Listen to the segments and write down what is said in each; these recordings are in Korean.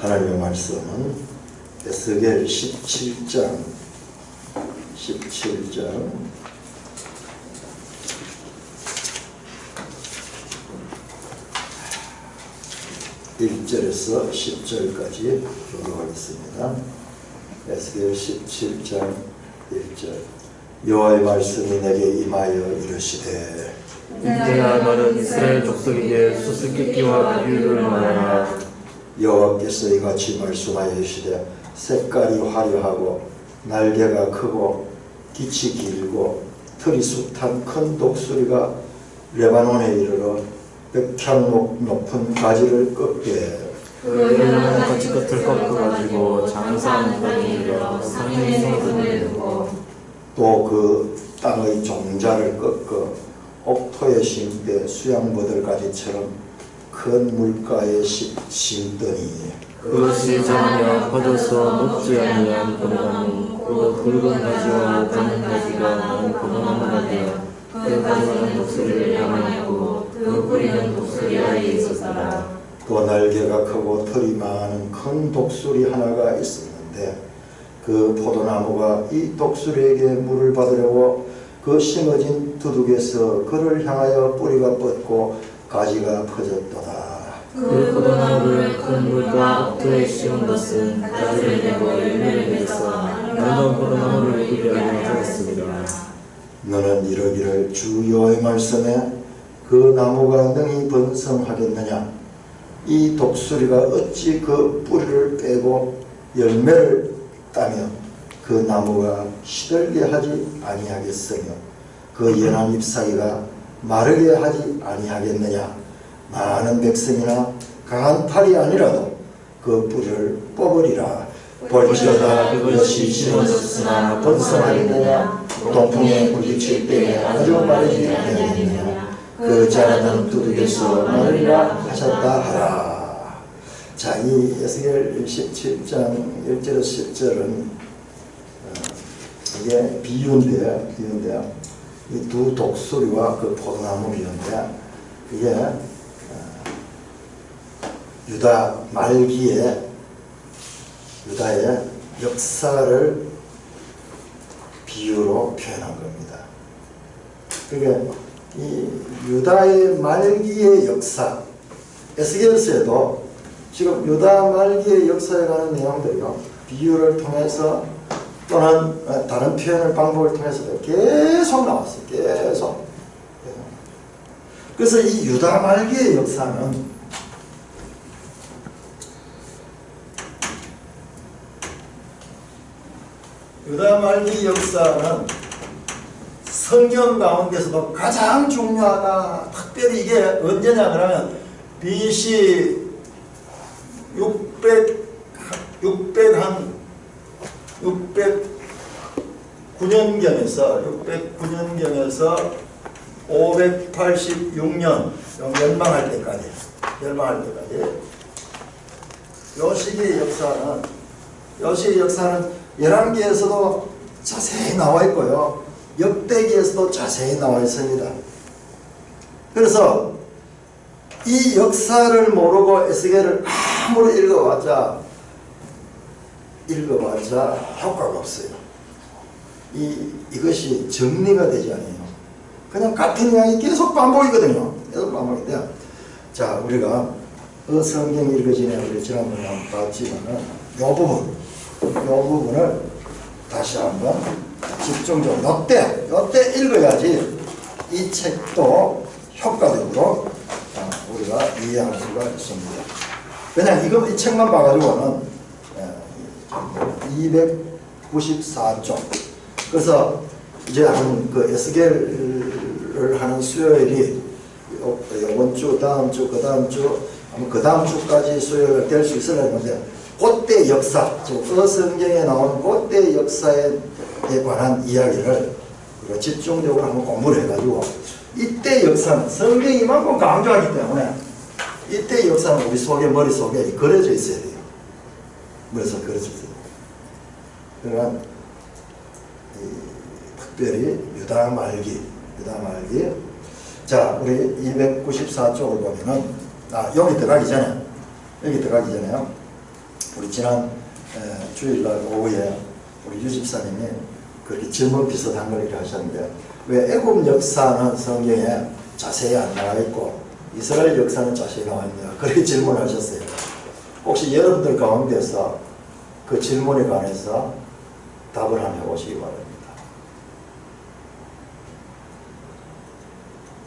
하나님의 말씀은 에스겔 17장 1절에서 10절까지 교독하겠습니다. 에스겔 17장 1절. 여호와의 말씀이 내게 임하여 이르시되 이제야 너는 이스라엘 족속에게 수수께끼와 비유를 말하라. 여호와께서 이같이 말씀하여 이르시되 색깔이 화려하고 날개가 크고 깃이 길고 털이 숱한 큰 독수리가 레바논에 이르러 백향 높은 가지를 꺾게 그 여러 가지 끝을 꺾어가지고 장사하는 땅에 이르러 상의 생선을 두고 또 그 땅의 종자를 꺾어 옥토에 심되 수양버들가지처럼 큰 물가에 심더니 그것이 자라며 퍼져서 녹지 아니한 포도나무 그 굵은 가지와 가는 가지가 나는 포도나무가 되어 그 가지는 독수리를 향하였고 그 뿌리는 독수리 아래에 있었더라. 또 날개가 크고 털이 많은 큰 독수리 하나가 있었는데 그 포도나무가 이 독수리에게 물을 받으려고 그 심어진 두둑에서 그를 향하여 뿌리가 뻗고 가지가 퍼졌도다. 그 포도나무를 큰 물과 옥토에 씌운 것은 가지를 내고 열매를 맺어 아름다운 포도나무를 구별하여 하였습니다. 너는 이러기를 주 여호와의 말씀에 그 나무가 능히 번성하겠느냐? 이 독수리가 어찌 그 뿌리를 빼고 열매를 따며 그 나무가 시들게 하지 아니하겠으며 그 연한 잎사귀가 마르게 하지 아니하겠느냐? 많은 백성이나 강한 팔이 아니라도 그 뿌리를 뽑으리라. 볼지어다 그것이 심어졌으나 번성하겠느냐? 동풍에 부딪힐 때에 아주 마르지 아니하겠느냐? 그 자라는 두둑에서 마르리라 하셨다 하라. 자, 이 에스겔 17장 1절에서 10절은 이게 비유인데요. 이 두 독수리와 그 포도나무 비유인데 이게 유다 말기에 유다의 역사를 비유로 표현한 겁니다. 그러니까 이 유다의 말기의 역사, 에스겔서에도 지금 유다 말기의 역사에 관한 내용들이요, 비유를 통해서 또는 다른 표현의 방법을 통해서도 계속 나왔어요. 계속. 그래서 이 유다 말기의 역사는 유다 말기 역사는 성경 가운데서도 가장 중요하다. 특별히 이게 언제냐 그러면 BC 609년경에서 586년 멸망할 때까지 요 시기의 역사는 열왕기에서도 자세히 나와 있고요, 역대기에서도 자세히 나와 있습니다. 그래서 이 역사를 모르고 에스겔을 아무리 읽어봤자 효과가 없어요. 이것이 정리가 되지 않아요. 그냥 같은 이야기 계속 반복이거든요. 계속 반복인데요. 자, 우리가 성경 읽기 전에 우리 지난번에 한번 봤지만은 요 부분을 다시 한번 집중적으로 요때 읽어야지 이 책도 효과적으로 우리가 이해할 수가 있습니다. 그냥 이 책만 봐가지고는 294쪽. 그래서 이제 그 에스겔을 하는 수요일이 이번 주, 다음 주, 그 다음 주까지 수요일 될 수 있으려 했는데, 그때 역사, 즉 성경에 나오는 그때 역사에 관한 이야기를 우리가 집중적으로 한번 공부를 해가지고, 이때 역사는 성경이 이만큼 강조하기 때문에 이때 역사는 우리 머릿속에 그려져 있어야 돼요. 머릿속에 그려져 있어야 돼요. 그러니까 특별히 유다 말기. 자, 우리 294쪽을 보면은 여기 들어가기 전에요. 우리 지난 주일날 오후에 우리 유 집사님이 그렇게 질문 비슷한 걸 이렇게 하셨는데, 왜 애굽 역사는 성경에 자세히 안 나와 있고 이스라엘 역사는 자세히 나와 있냐, 그렇게 질문을 하셨어요. 혹시 여러분들 가운데서 그 질문에 관해서 답을 한번 해보시기 바랍니다.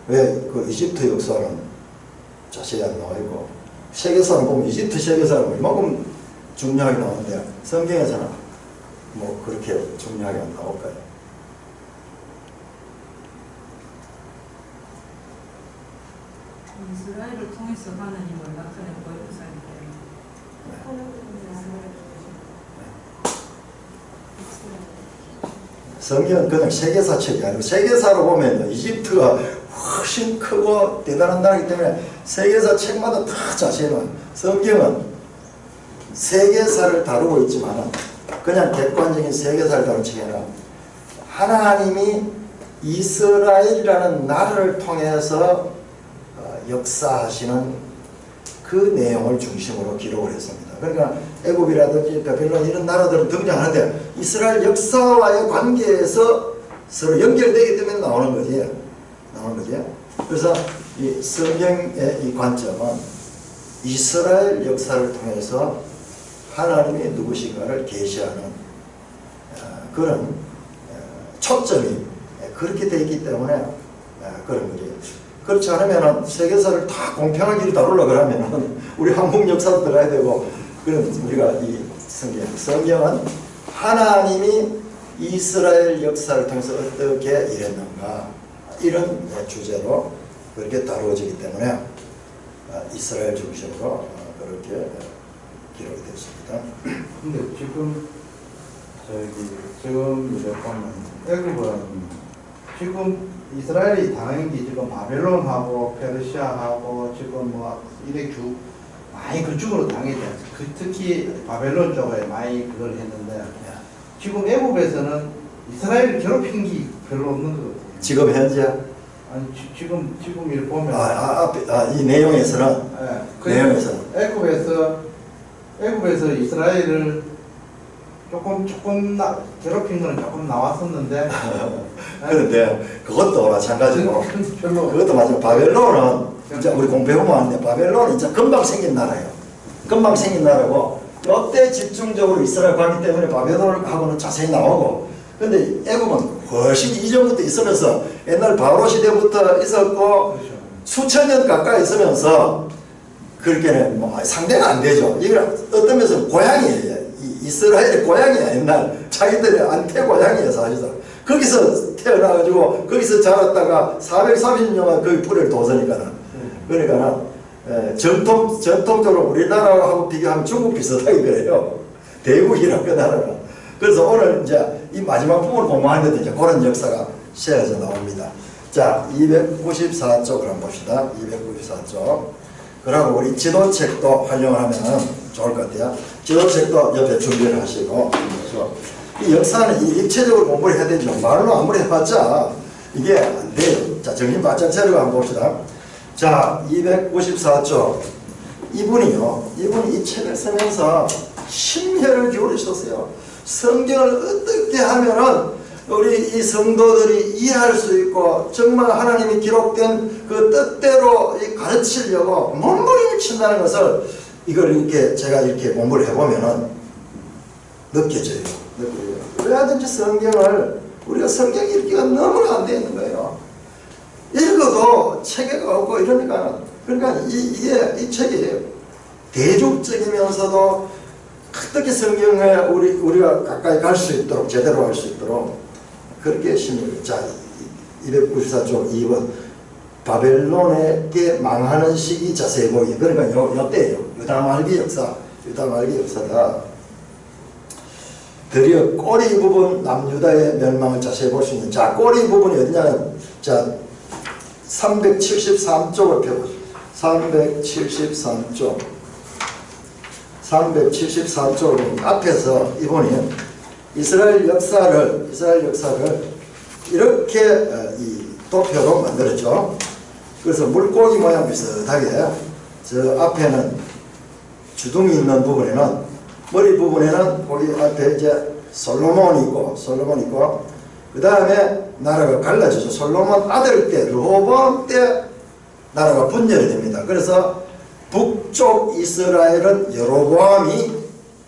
왜 그 이집트 역사는 자세히 안 나와 있고 세계사는 보면 이집트 세계사는 이만큼 중요하게 나오는데 성경에서는 뭐 그렇게 중요하게 안 나올까요? 이스라엘을 통해서 하나님을 나타내고 역사이기 때문에. 성경은 그냥 세계사 책이 아니고, 세계사로 보면 이집트가 훨씬 크고 대단한 나라이기 때문에 세계사 책마다 다 자세히 나와요. 성경은 세계사를 다루고 있지만 그냥 객관적인 세계사를 다룬 책이 아니라 하나님이 이스라엘이라는 나라를 통해서 역사하시는 그 내용을 중심으로 기록을 했습니다. 그러니까 애굽이라든지 바벨론 이런 나라들은 등장하는데 이스라엘 역사와의 관계에서 서로 연결되기 때문에 나오는 거지. 그래서 이 성경의 이 관점은 이스라엘 역사를 통해서 하나님이 누구신가를 계시하는 그런 초점이 그렇게 되어 있기 때문에 그런 거지. 그렇지 않으면 세계사를 다 공평하게 다루려고 그러면 우리 한국 역사도 들어가야 되고, 그런 우리가 이 성경은 하나님이 이스라엘 역사를 통해서 어떻게 일했는가, 이런 주제로 그렇게 다루어지기 때문에 이스라엘 중심으로 그렇게 기록이 됐습니다. 근데 지금 이제 보면 애굽은 지금 이스라엘이 당한 게 지금 바벨론하고 페르시아하고 지금 뭐 이렇게 많이 그쪽으로 당했지 않습니까? 특히 바벨론 쪽에 많이 그걸 했는데, 지금 애굽에서는 이스라엘을 괴롭힌 게 별로 없는 것 같아요. 지금 현재? 아니 지금 이렇게 보면 이 내용에서는? 네, 내용에서는 애굽에서 이스라엘을 조금 괴롭힌 거는 조금 나왔었는데 그런데 그것도 마찬가지고, 별로 그것도 마찬가지고, 바벨론은 이제 우리 공부해보면 아는데 바벨론은 이제 금방 생긴 나라예요. 금방 생긴 나라고, 이때 집중적으로 이스라엘 가기 때문에 바벨론하고는 자세히 나오고, 근데 애굽은 훨씬 이전부터 있으면서 옛날 바로 시대부터 있었고, 그렇죠. 수천 년 가까이 있으면서 그렇게는 뭐 상대가 안 되죠. 이건 어떤 면에서 고향이에요. 이스라엘의 고향이야. 옛날 자기들의 안태 고향이에요, 사실상. 거기서 태어나가지고 거기서 자랐다가 430년간 거기 뿌리를 뒀으니까는. 그러니까는 전통적으로 우리나라하고 비교하면 중국 비슷하게 그래요. 대국이라고 그 나라가. 그래서 오늘 이제 이 마지막 부분을 공부하는데 이제 그런 역사가 세워져 나옵니다. 자, 294쪽을 한번 봅시다. 294쪽. 그리고 우리 지도책도 활용을 하면 좋을 것 같아요. 지도책도 옆에 준비를 하시고. 그래서 이 역사는 입체적으로 공부를 해야 되죠. 말로 아무리 해봤자 이게 안 돼요. 자, 정신 바짝 차리고 한번 봅시다. 자, 294쪽. 이분이 이 책을 쓰면서 심혈을 기울이셨어요. 성경을 어떻게 하면은 우리 이 성도들이 이해할 수 있고 정말 하나님이 기록된 그 뜻대로 가르치려고 몸부림을 친다는 것을, 이걸 이렇게 제가 이렇게 공부를 해보면은 느껴져요. 왜든지 성경을, 우리가 성경 읽기가 너무나 안 되어 있는 거예요. 읽어도 체계가 없고 이러니까, 그러니까 이 책이 대중적이면서도 어떻게 성경에 우리가 가까이 갈 수 있도록, 제대로 할 수 있도록 그렇게 심을. 자, 294쪽 2번. 바벨론에게 망하는 시기 자세히 보기. 그러니까 요때예요. 유다 말기 역사다. 드디어 꼬리 부분 남유다의 멸망을 자세히 볼 수 있는. 자, 꼬리 부분이 어디냐면, 자, 373쪽을 펴보세요. 373쪽을 앞에서 이분이 이스라엘 역사를 이렇게 이 도표로 만들었죠. 그래서 물고기 모양 비슷하게 저 앞에는 주둥이 있는 부분에는 머리 부분에는 거기 앞에 이제 솔로몬이 있고 그 다음에 나라가 갈라져서 솔로몬 아들 때 르호보암 때 나라가 분열이 됩니다. 그래서 북쪽 이스라엘은 여로보암이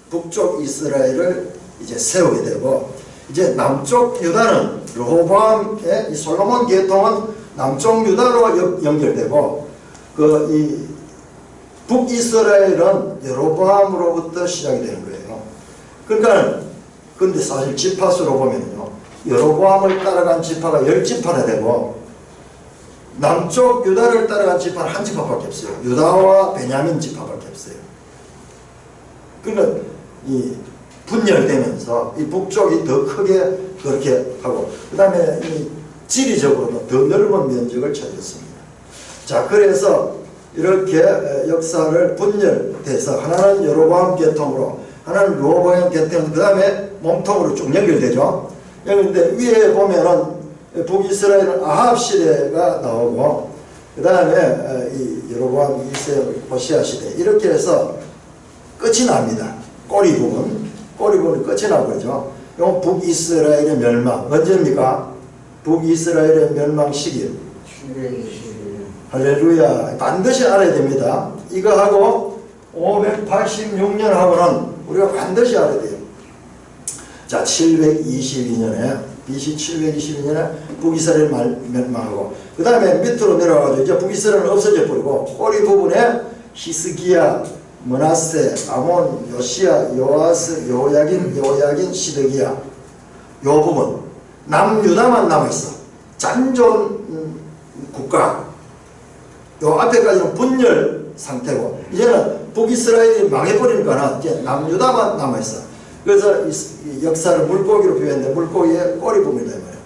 북쪽 이스라엘을 이제 세우게 되고, 이제 남쪽 유다는 르호보암의 이 솔로몬 계통은 남쪽 유다로 연결되고, 이 북이스라엘은 여로보암으로부터 시작이 되는 거예요. 그러니까 근데 사실 지파수로 보면요, 여로보암을 따라간 지파가 10지파나 되고 남쪽 유다를 따라간 지파는 한 지파밖에 없어요. 유다와 베냐민 지파밖에 없어요. 그러니까 이 분열되면서 이 북쪽이 더 크게 그렇게 하고, 그 다음에 이 지리적으로도 더 넓은 면적을 차지했습니다. 자, 그래서 이렇게 역사를 분열돼서 하나는 여로보암 계통으로, 하나는 르호보암 계통, 그 다음에 몸통으로 쭉 연결되죠. 그런데 위에 보면은 북이스라엘은 아합 시대가 나오고, 그 다음에 이 여로보암 2세 호시아 시대, 이렇게 해서 끝이 납니다. 꼬리 부분이 끝이 나고 그러죠. 이건 북이스라엘의 멸망. 언제입니까? 북이스라엘의 멸망 시기. 할렐루야. 반드시 알아야 됩니다. 이거하고 586년하고는 우리가 반드시 알아야 돼요. 자, 722년에 BC 722년에 북이스라엘 멸망하고, 그 다음에 밑으로 내려가가지고 이제 북이스라엘은 없어져 버리고, 꼬리 부분에 히스기야, 므낫세, 아몬, 요시야, 요아스, 요야긴, 시드기야, 요 부분 남유다만 남아있어. 잔존 국가. 요 앞에까지는 분열 상태고, 이제는 북이스라엘이 망해버리니까 이제 남유다만 남아있어. 그래서 이 역사를 물고기로 표현했는데, 물고기의 꼬리 부분이다 이 말이에요.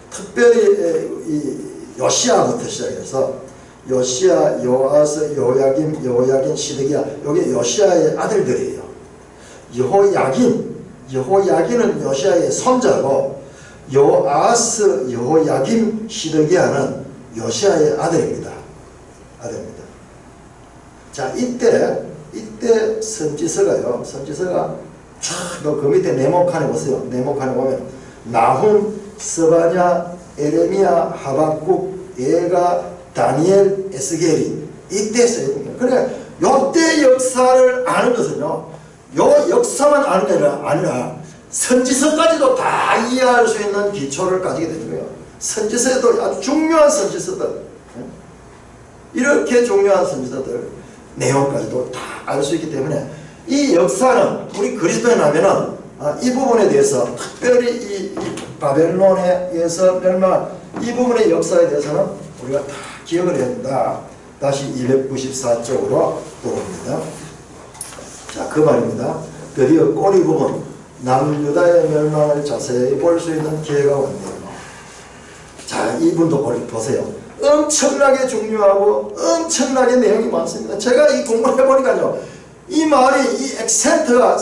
특별히 이 요시야부터 시작해서 요시야, 요아스, 요야긴, 시드기야, 여기 요시야의 아들들이에요. 여호야긴은 요시야의 손자고, 요아스, 여호야긴, 시드기야는 요시야의 아들입니다. 자, 이때 선지서가요. 그 밑에 네모칸에 보세요. 네모칸에 보면 나훔, 스바냐, 에레미야, 하박국, 예가, 다니엘, 에스겔이 이때 써있습니다. 그러니까 요때 역사를 아는 것은요, 요 역사만 아는 게 아니라 선지서까지도 다 이해할 수 있는 기초를 가지게 되는 거예요. 선지서에도 아주 중요한 선지서들, 이렇게 중요한 선지서들 내용까지도 다 알 수 있기 때문에 이 역사는 우리 그리스도인 하면은 이 부분에 대해서, 특별히 이 바벨론에 의해서 멸망한 이 부분의 역사에 대해서는 우리가 다 기억을 해야 된다. 다시 294쪽으로 돌아옵니다. 자, 그 말입니다. 드디어 꼬리 부분, 남유다의 멸망을 자세히 볼 수 있는 기회가 왔네요. 자, 이분도 보세요. 엄청나게 중요하고 엄청나게 내용이 많습니다. 제가 이 공부를 해보니까요, 이 말이, 이 액센트가,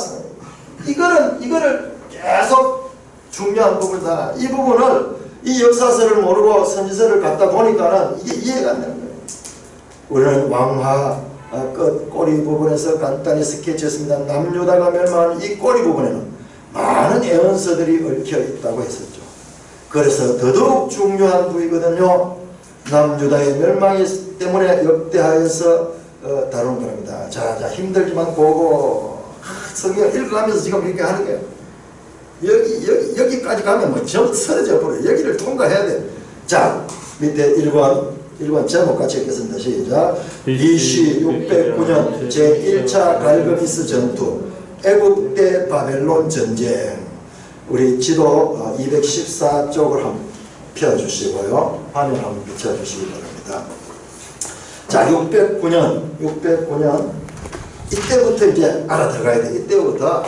이거를 계속 중요한 부분이다. 이 부분을, 이 역사서를 모르고 선지서를 갖다 보니까는 이게 이해가 안 되는 거예요. 우리는 왕하 끝 꼬리 부분에서 간단히 스케치했습니다. 남유다가 멸망하는 이 꼬리 부분에는 많은 예언서들이 얽혀 있다고 했었죠. 그래서 더더욱 중요한 부위거든요. 남유다의 멸망이 때문에 역대하여서 다루는 겁니다. 자, 힘들지만 보고 성경 읽어가면서 지금 이렇게 하는 거예요. 여기까지 가면 뭐 전 쓰러져 버려요. 여기를 통과해야 돼. 자, 밑에 1권 제목 같이 읽겠습니다. 시작. BC 609년 제1차 갈그미스 전투, 애국 때 바벨론 전쟁. 우리 지도 214쪽을 한번 펴주시고요. 화면 한번 비춰주시기 바랍니다. 자, 609년 이때부터 이제 알아들어가야 돼. 이때부터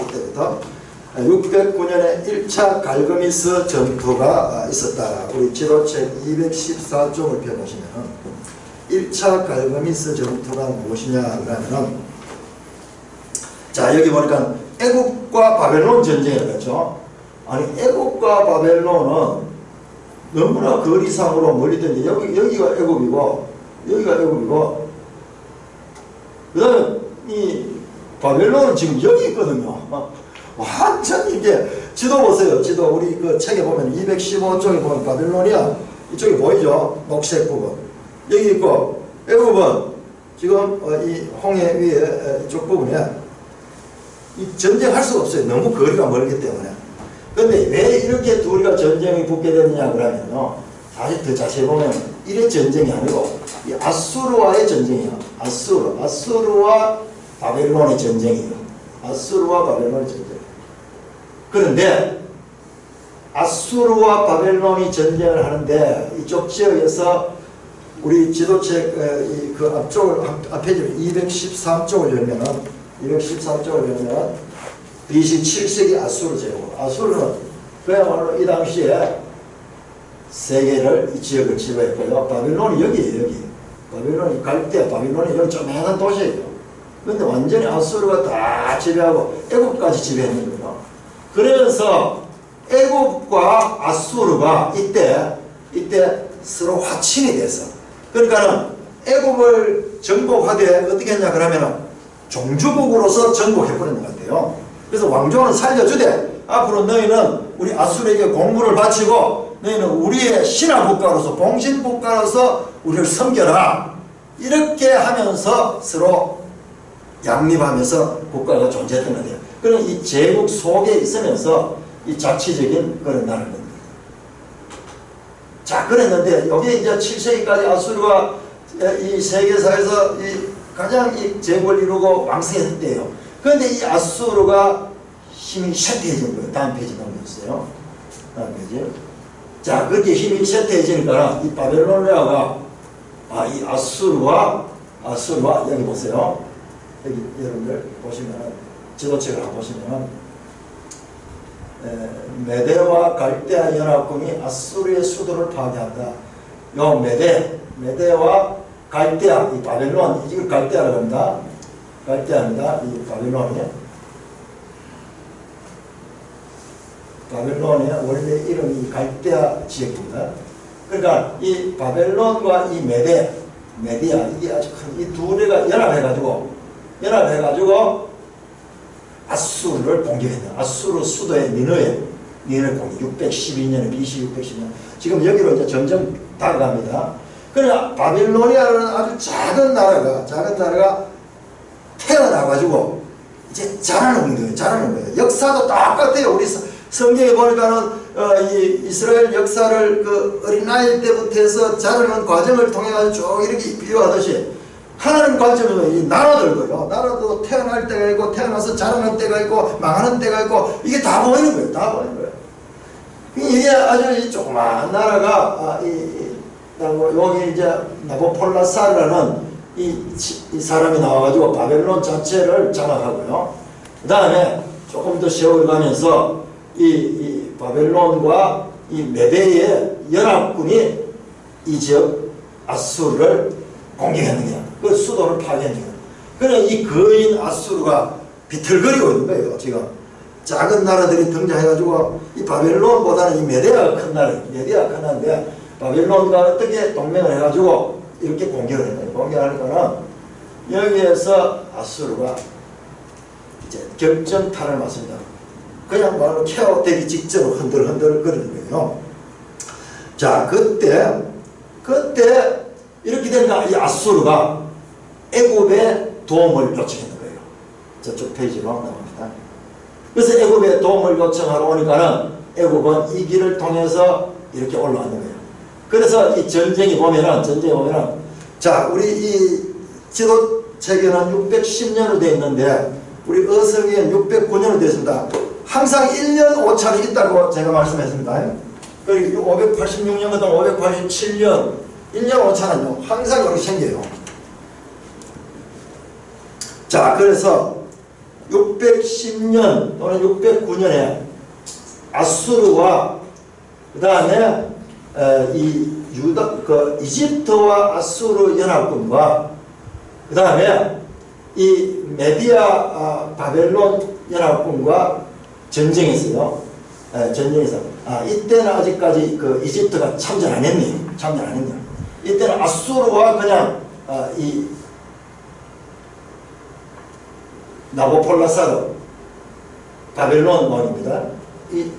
609년에 1차 갈그미스 전투가 있었다. 우리 지도책 214쪽을 펴보시면 1차 갈그미스 전투가 무엇이냐 그러면은, 자, 여기 보니까 애국과 바벨론 전쟁이라고 했죠. 아니, 애국과 바벨론은 너무나 거리상으로 멀리든지, 여기가 애국이고 여기가 애국이고, 그 다음에 이 바벨론은 지금 여기 있거든요. 완전 이게 지도 보세요. 지도 우리 그 책에 보면 215쪽에 보면 바벨론이야. 이쪽에 보이죠? 녹색 부분. 여기 있고 애굽은 지금 이 홍해 위에 이쪽 부분에 이 전쟁할 수가 없어요. 너무 거리가 멀기 때문에. 근데 왜 이렇게 둘이가 전쟁이 붙게 됐느냐 그러면요. 사실 더 자세히 보면 이래 전쟁이 아니고 이 아수르와의 전쟁이야. 아수르와 바벨론의 전쟁이에요. 아수르와 바벨론의 전쟁. 그런데 아수르와 바벨론이 전쟁을 하는데 이쪽 지역에서 우리 지도책 그 앞쪽을 앞에 213쪽을 열면 BC 7세기 아수르 제국. 아수르는 그야말로 이 당시에 세계를 이 지역을 지배했고요. 바벨론이 여기에요. 여기. 바벨론이 갈대 바벨론이 여기 조그마한 도시예요. 그런데 완전히 아수르가 다 지배하고 애굽까지 지배했는 거예요. 그러면서 애굽과 아수르가 이때 서로 화친이 돼서 그러니까는 애굽을 정복하되 어떻게 했냐 그러면은 종주국으로서 정복해버리는 것 같아요. 그래서 왕조는 살려주되 앞으로 너희는 우리 아수르에게 공물을 바치고 너희는 우리의 신하국가로서 봉신국가로서 우리를 섬겨라. 이렇게 하면서 서로 양립하면서 국가가 존재했던 것 같아요. 그런 이 제국 속에 있으면서 이 자치적인 그런 나라를 겁니다. 자, 그랬는데 여기 이제 7세기까지 아수르가 이 세계사에서 이 가장 이 제국을 이루고 왕성했을 때예요. 그런데 이 아수르가 힘이 쇠퇴해진 거예요. 다음 페이지 넘겨주세요. 다음 페이지. 자, 그렇게 힘이 쇠퇴해지니까 이 바벨로니아가 이 아수르와 여기 보세요. 여기 여러분들 보시면은 지도책을 한번 보시면은 메대와 갈대아 연합군이 아수르의 수도를 파괴한다. 요 메대와 갈대아, 이 바벨론, 이걸 갈대아라고 합니다. 갈대아입니다. 이 바벨론의 원래 이름이 갈대아 지역입니다. 그러니까 이 바벨론과 이 메디아 이게 아주 큰 이 두 개가 연합해가지고 아수르를 공격했다. 아수르 수도의 니느웨 공격 612년에 BC 612년 지금 여기로 이제 점점 다가갑니다. 그러나 바빌로니아는 아주 작은 나라가 태어나가지고 이제 자라는 거예요. 역사도 똑같아요. 우리 성경에 보니까는 이 이스라엘 역사를 그 어린아이 때부터 해서 자라는 과정을 통해 쭉 이렇게 비유하듯이 하나님 관점에서 이 나라들고요. 나라도 태어날 때가 있고 태어나서 자라는 때가 있고 망하는 때가 있고 이게 다 보이는 거예요. 다 보이는 거예요. 이게 아주 이 조그마한 나라가 여기 이제 나보폴라사라는 이 사람이 나와가지고 바벨론 자체를 장악하고요. 그 다음에 조금 더 세월이 가면서 이 바벨론과 이 메대의 연합군이 이 지역 아수르를 공격하는 거야. 그 수도를 파괴하는 거야. 그래 이 거인 아수르가 비틀거리고 있는 거예요. 지금 작은 나라들이 등장해가지고 이 바벨론보다는 이 메대아가 큰 나라인데 바벨론과 어떻게 동맹을 해가지고 이렇게 공격을 했어요. 공격하니까는 여기에서 아수르가 이제 결정타를 맞습니다. 그냥 말로 케어되기 직전으로 흔들흔들 거리는 거예요. 자, 그때 이렇게 되니까 이 아수르가 애굽의 도움을 요청하는 거예요. 저쪽 페이지로 나옵니다. 그래서 애굽의 도움을 요청하러 오니까는 애굽은 이 길을 통해서 이렇게 올라가는 거예요. 그래서 이 전쟁에 보면은 자, 우리 이 지도체계는 610년으로 되어 있는데 우리 어성에는 609년으로 되어 있습니다. 항상 1년 오차는 있다고 제가 말씀했습니다. 그리고 586년부터 587년 1년 오차는요 항상 이렇게 생겨요. 자, 그래서 610년 또는 609년에 아수르와 그 다음에 이집트와 아수르 연합군과 그 다음에 이 메디아 바벨론 연합군과 전쟁했어요. 이때는 아직까지 그 이집트가 참전 안 했네요. 이때는 아수르와 그냥 이 나보폴라사르 바벨론 왕입니다. 이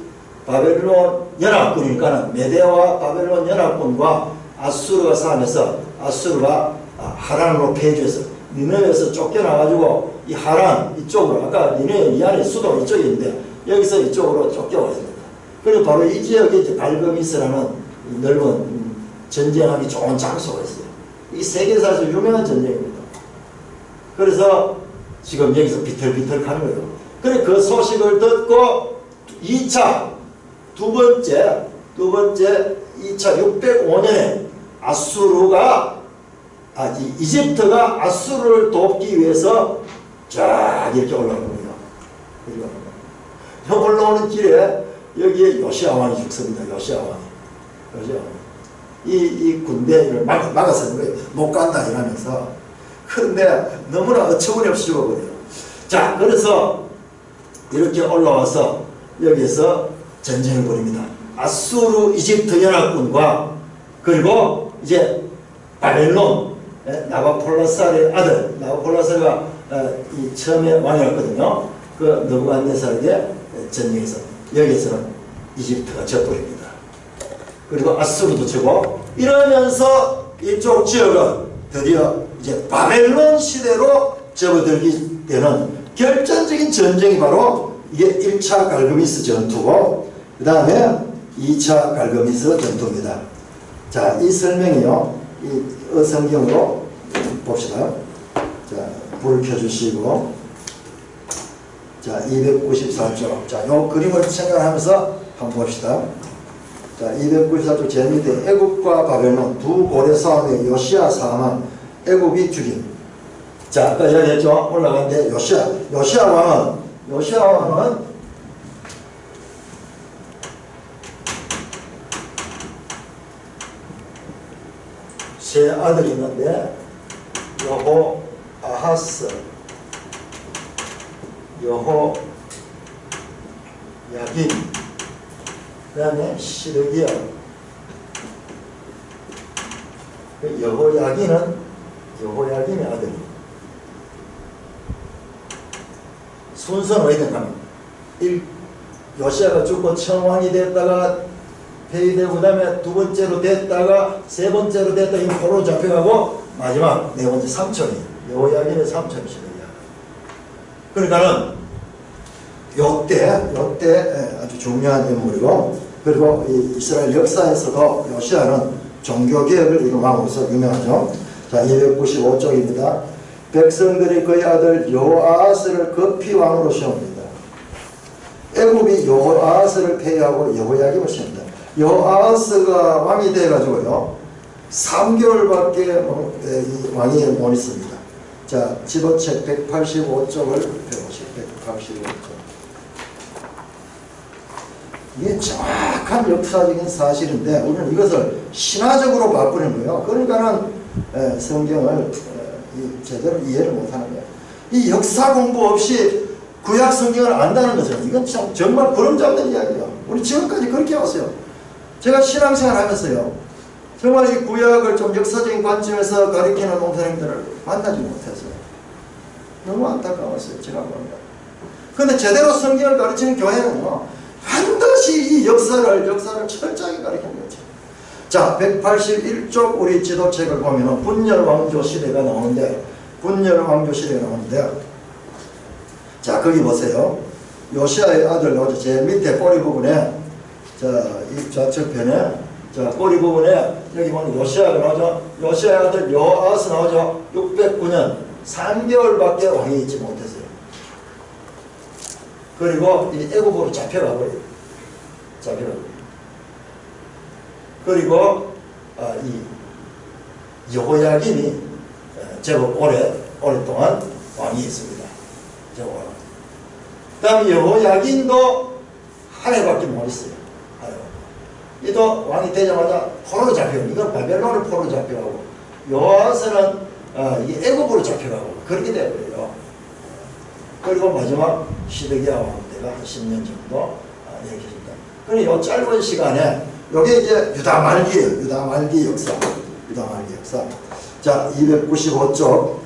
바벨론 연합군이니까 메데와 바벨론 연합군과 아수르가 싸움해서 아수르가 하란으로 폐해줘서 니네웨에서 쫓겨나가지고 이 하란 이쪽으로 아까 니네웨 미안의 수도 이쪽에 있는데 여기서 이쪽으로 쫓겨와 있습니다. 그리고 바로 이 지역에 이제 갈거미스라는 넓은 전쟁하기 좋은 장소가 있어요. 이 세계사에서 유명한 전쟁입니다. 그래서 지금 여기서 비틀비틀 하는 거예요. 그래 그 소식을 듣고 2차 두 번째 2차 605년에 아수르가 이집트가 아수르를 돕기 위해서 쫙 이렇게 올라오는 거예요. 올라오는 길에 여기에 요시야 왕이 죽습니다. 요시야 왕이. 이 군대를 막아서는 거예요. 못 간다 이러면서. 그런데 너무나 어처구니없이 죽어버려요. 자, 그래서 이렇게 올라와서 여기서 전쟁을 벌입니다. 아수르 이집트 연합군과 그리고 이제 바벨론 나바폴라살의 아들 나바폴라살가 이 처음에 왕이었거든요. 그 느부갓네살에게 전쟁에서 여기서는 이집트가 져버립니다. 그리고 아수르도 지고 이러면서 이쪽 지역은 드디어 이제 바벨론 시대로 접어들게 되는 결정적인 전쟁이 바로 이게 1차 갈그미스 전투고 그 다음에 2차 갈그미스 전투입니다. 자, 이 설명이요. 이 성경으로 봅시다. 자, 불을 켜주시고 자, 294쪽. 자, 요 그림을 생각하면서 한번 봅시다. 자, 294쪽 제일 밑에 애굽과 바벨론 두 고대 싸움에 요시야 사망, 애굽이 죽임. 자, 아까 얘기했죠. 올라가는데 요시야 왕은 세 아들이 있는데 여호 아하스, 여호 야긴, 그 다음에 시드기야. 여호 야긴의 아들이. 순서는 어디 있는가 하면 요시야가 죽고 청왕이 됐다가 폐위되고 그 다음에 두 번째로 됐다가 세 번째로 됐다가 이 포로로 잡혀가고 마지막 네 번째 삼촌이 여호야긴의 삼촌이시거든요. 그러니까는 요때 아주 중요한 인물이고 그리고 이 이스라엘 역사에서도 요시야는 종교개혁을 이룬 왕으로서 유명하죠. 자, 295쪽입니다. 백성들이 그의 아들 여호아하스를 급히 왕으로 세웁니다. 애굽이 여호아하스를 폐위하고 여호야김을 세웁니다. 여호아하스가 왕이 돼가지고요 3개월밖에 왕이 못 있습니다. 자, 지도책 185쪽을 펴보시죠. 185쪽. 이게 정확한 역사적인 사실인데 우리는 이것을 신화적으로 바꾸는 거예요. 그러니까는 성경을 제대로 이해를 못하는 거예요. 이 역사 공부 없이 구약 성경을 안다는 것은 이건 참 정말 부름 잡는 이야기예요. 우리 지금까지 그렇게 왔어요. 제가 신앙생활 하면서요 정말 이 구약을 좀 역사적인 관점에서 가르치는 목사님들을 만나지 못했어요. 너무 안타까웠어요. 제가 보니까. 그런데 제대로 성경을 가르치는 교회는요 반드시 이 역사를 철저하게 가르치는 거죠. 자, 181쪽 우리 지도책을 보면 분열왕조 시대가 나오는데 자, 거기 보세요. 요시야의 아들 나오죠. 제일 밑에 꼬리 부분에 자, 이 좌측편에 자, 꼬리 부분에 여기 보면 요시야가 나오죠. 요시야의 아들 여호아하스 나오죠. 609년 3개월밖에 왕이 있지 못했어요. 그리고 이 애굽으로 잡혀가고요. 그리고 이 여호야김이 제법 오랫동안 왕이 있습니다. 그 다음에 여호야김도 한 해밖에 못 있어요. 이도 왕이 되자마자 포로로 잡혀가고 이건 바벨론을 포로로 잡혀가고 여호아하스는 이 애굽으로 잡혀가고 그렇게 되어버려요. 그리고 마지막 시드기야 왕 때가 한 10년 정도 이렇게 됩니다. 그리고 이 짧은 시간에 이게 이제 유다 말기예요. 유다 말기 역사. 자, 295쪽.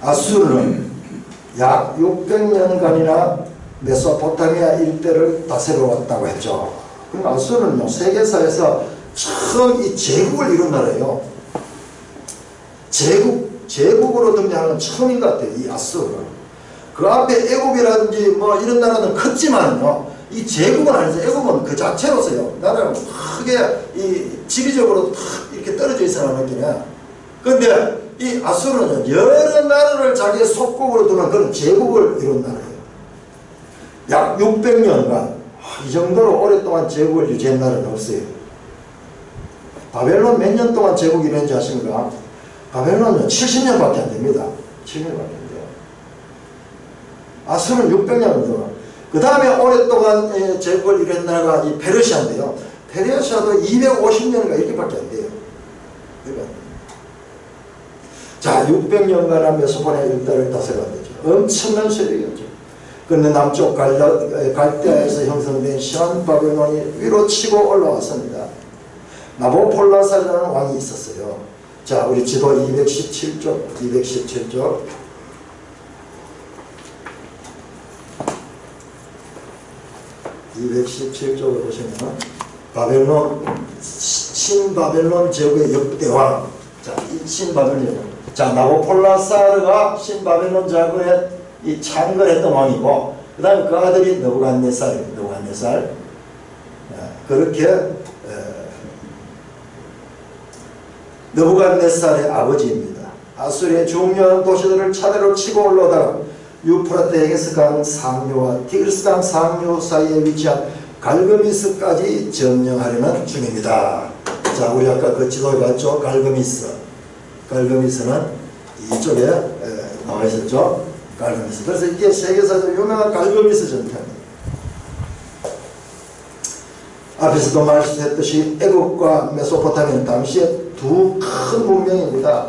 아수르는 약 600년간이나 메소포타미아 일대를 다스려 왔다고 했죠. 그럼 아수르는요, 세계사에서 처음 이 제국을 이룬 나라예요. 제국으로 등장하는 처음인 것 같아요, 이 아수르. 그 앞에 애굽이라든지 뭐 이런 나라는 컸지만요, 이 제국은 아니죠. 애굽은 그 자체로서요, 나라는 크게 이 지리적으로 탁 이렇게 떨어져 있어라는 거냐. 근데 이 아수르는 여러 나라를 자기의 속국으로 두는 그런 제국을 이룬 나라예요. 약 600년간 이 정도로 오랫동안 제국을 유지한 나라는 없어요. 바벨론 몇 년 동안 제국이 이루어진지 아십니까? 바벨론은 70년밖에 안 됩니다. 70년밖에 안 돼요. 아수르는 600년 동안. 그 다음에 오랫동안 제국을 이룬 나라가 이 페르시아인데요. 페르시아도 250년인가 이렇게밖에 안 돼요. 자, 600년간 메소포타미아 일대를 다스려왔죠. 엄청난 세력이었죠. 그런데 남쪽 갈대아에서 형성된 신 바벨론이 위로 치고 올라왔습니다. 나보폴라살이라는 왕이 있었어요. 자, 우리 지도 217쪽, 217쪽. (217쪽을) 보시면 바벨론, 신바벨론 제국의 역대왕. 자, 이 신바벨론. 자, 나보폴라사르가 신바벨론 제국의 이 창건했던 왕이고, 그 다음에 그 아들이 느부갓네살. 그렇게 느부갓네살의 아버지입니다. 아수리의 중요한 도시들을 차례로 치고 올라오다가 유프라테스 강 상류와 티그리스 강 상류 사이에 위치한 갈그미스까지 점령하려는 중입니다. 자, 우리 아까 그 지도에 봤죠? 갈그미스는 이쪽에 나와 있었죠? 갈그미스. 그래서 이게 세계사에서 유명한 갈그미스 전투입니다. 앞에서도 말씀했듯이 애국과 메소포타미아는 당시에 두 큰 문명입니다.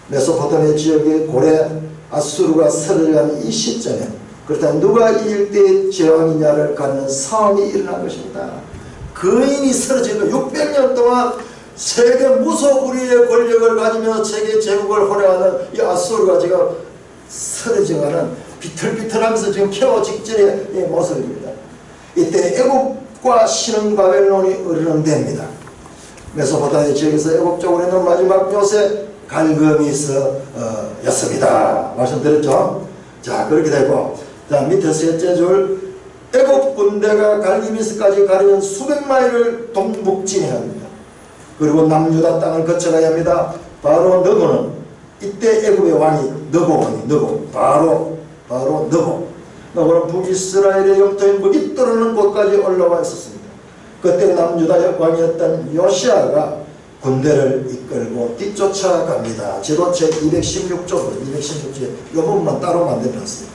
메소포타미아 지역의 고래 아수르가 서려가는 이 시점에, 그렇다면 누가 이 일대의 제왕이냐를 가리는 싸움이 일어난 것입니다. 거인이 쓰러지고 600년 동안 세계 무소불위의 권력을 가지며 세계 제국을 호령하는 이 아수르가 지금 쓰러져가는 비틀비틀하면서 지금 케어 직전의 이 모습입니다. 이때 애국과 신흥 바벨론이 으르렁댑니다. 메소포타미아 지역에서 애국 쪽으로 있는 마지막 요새 갈그미스였습니다. 말씀드렸죠? 자, 그렇게 되고, 자, 밑에 셋째 줄, 애국 군대가 갈그미스까지 가려면 수백 마일을 동북진해야 합니다. 그리고 남유다 땅을 거쳐가야 합니다. 바로 너고는 이때 애국의 왕이 너고, 바로 너고. 너고는 북이스라엘의 영토인 무깃도라는 곳까지 올라와 있었습니다. 그때 남유다 왕이었던 요시아가 군대를 이끌고 뒤쫓아갑니다. 지도책 216쪽, 216쪽에 이 부분만 따로 만들어놨어요.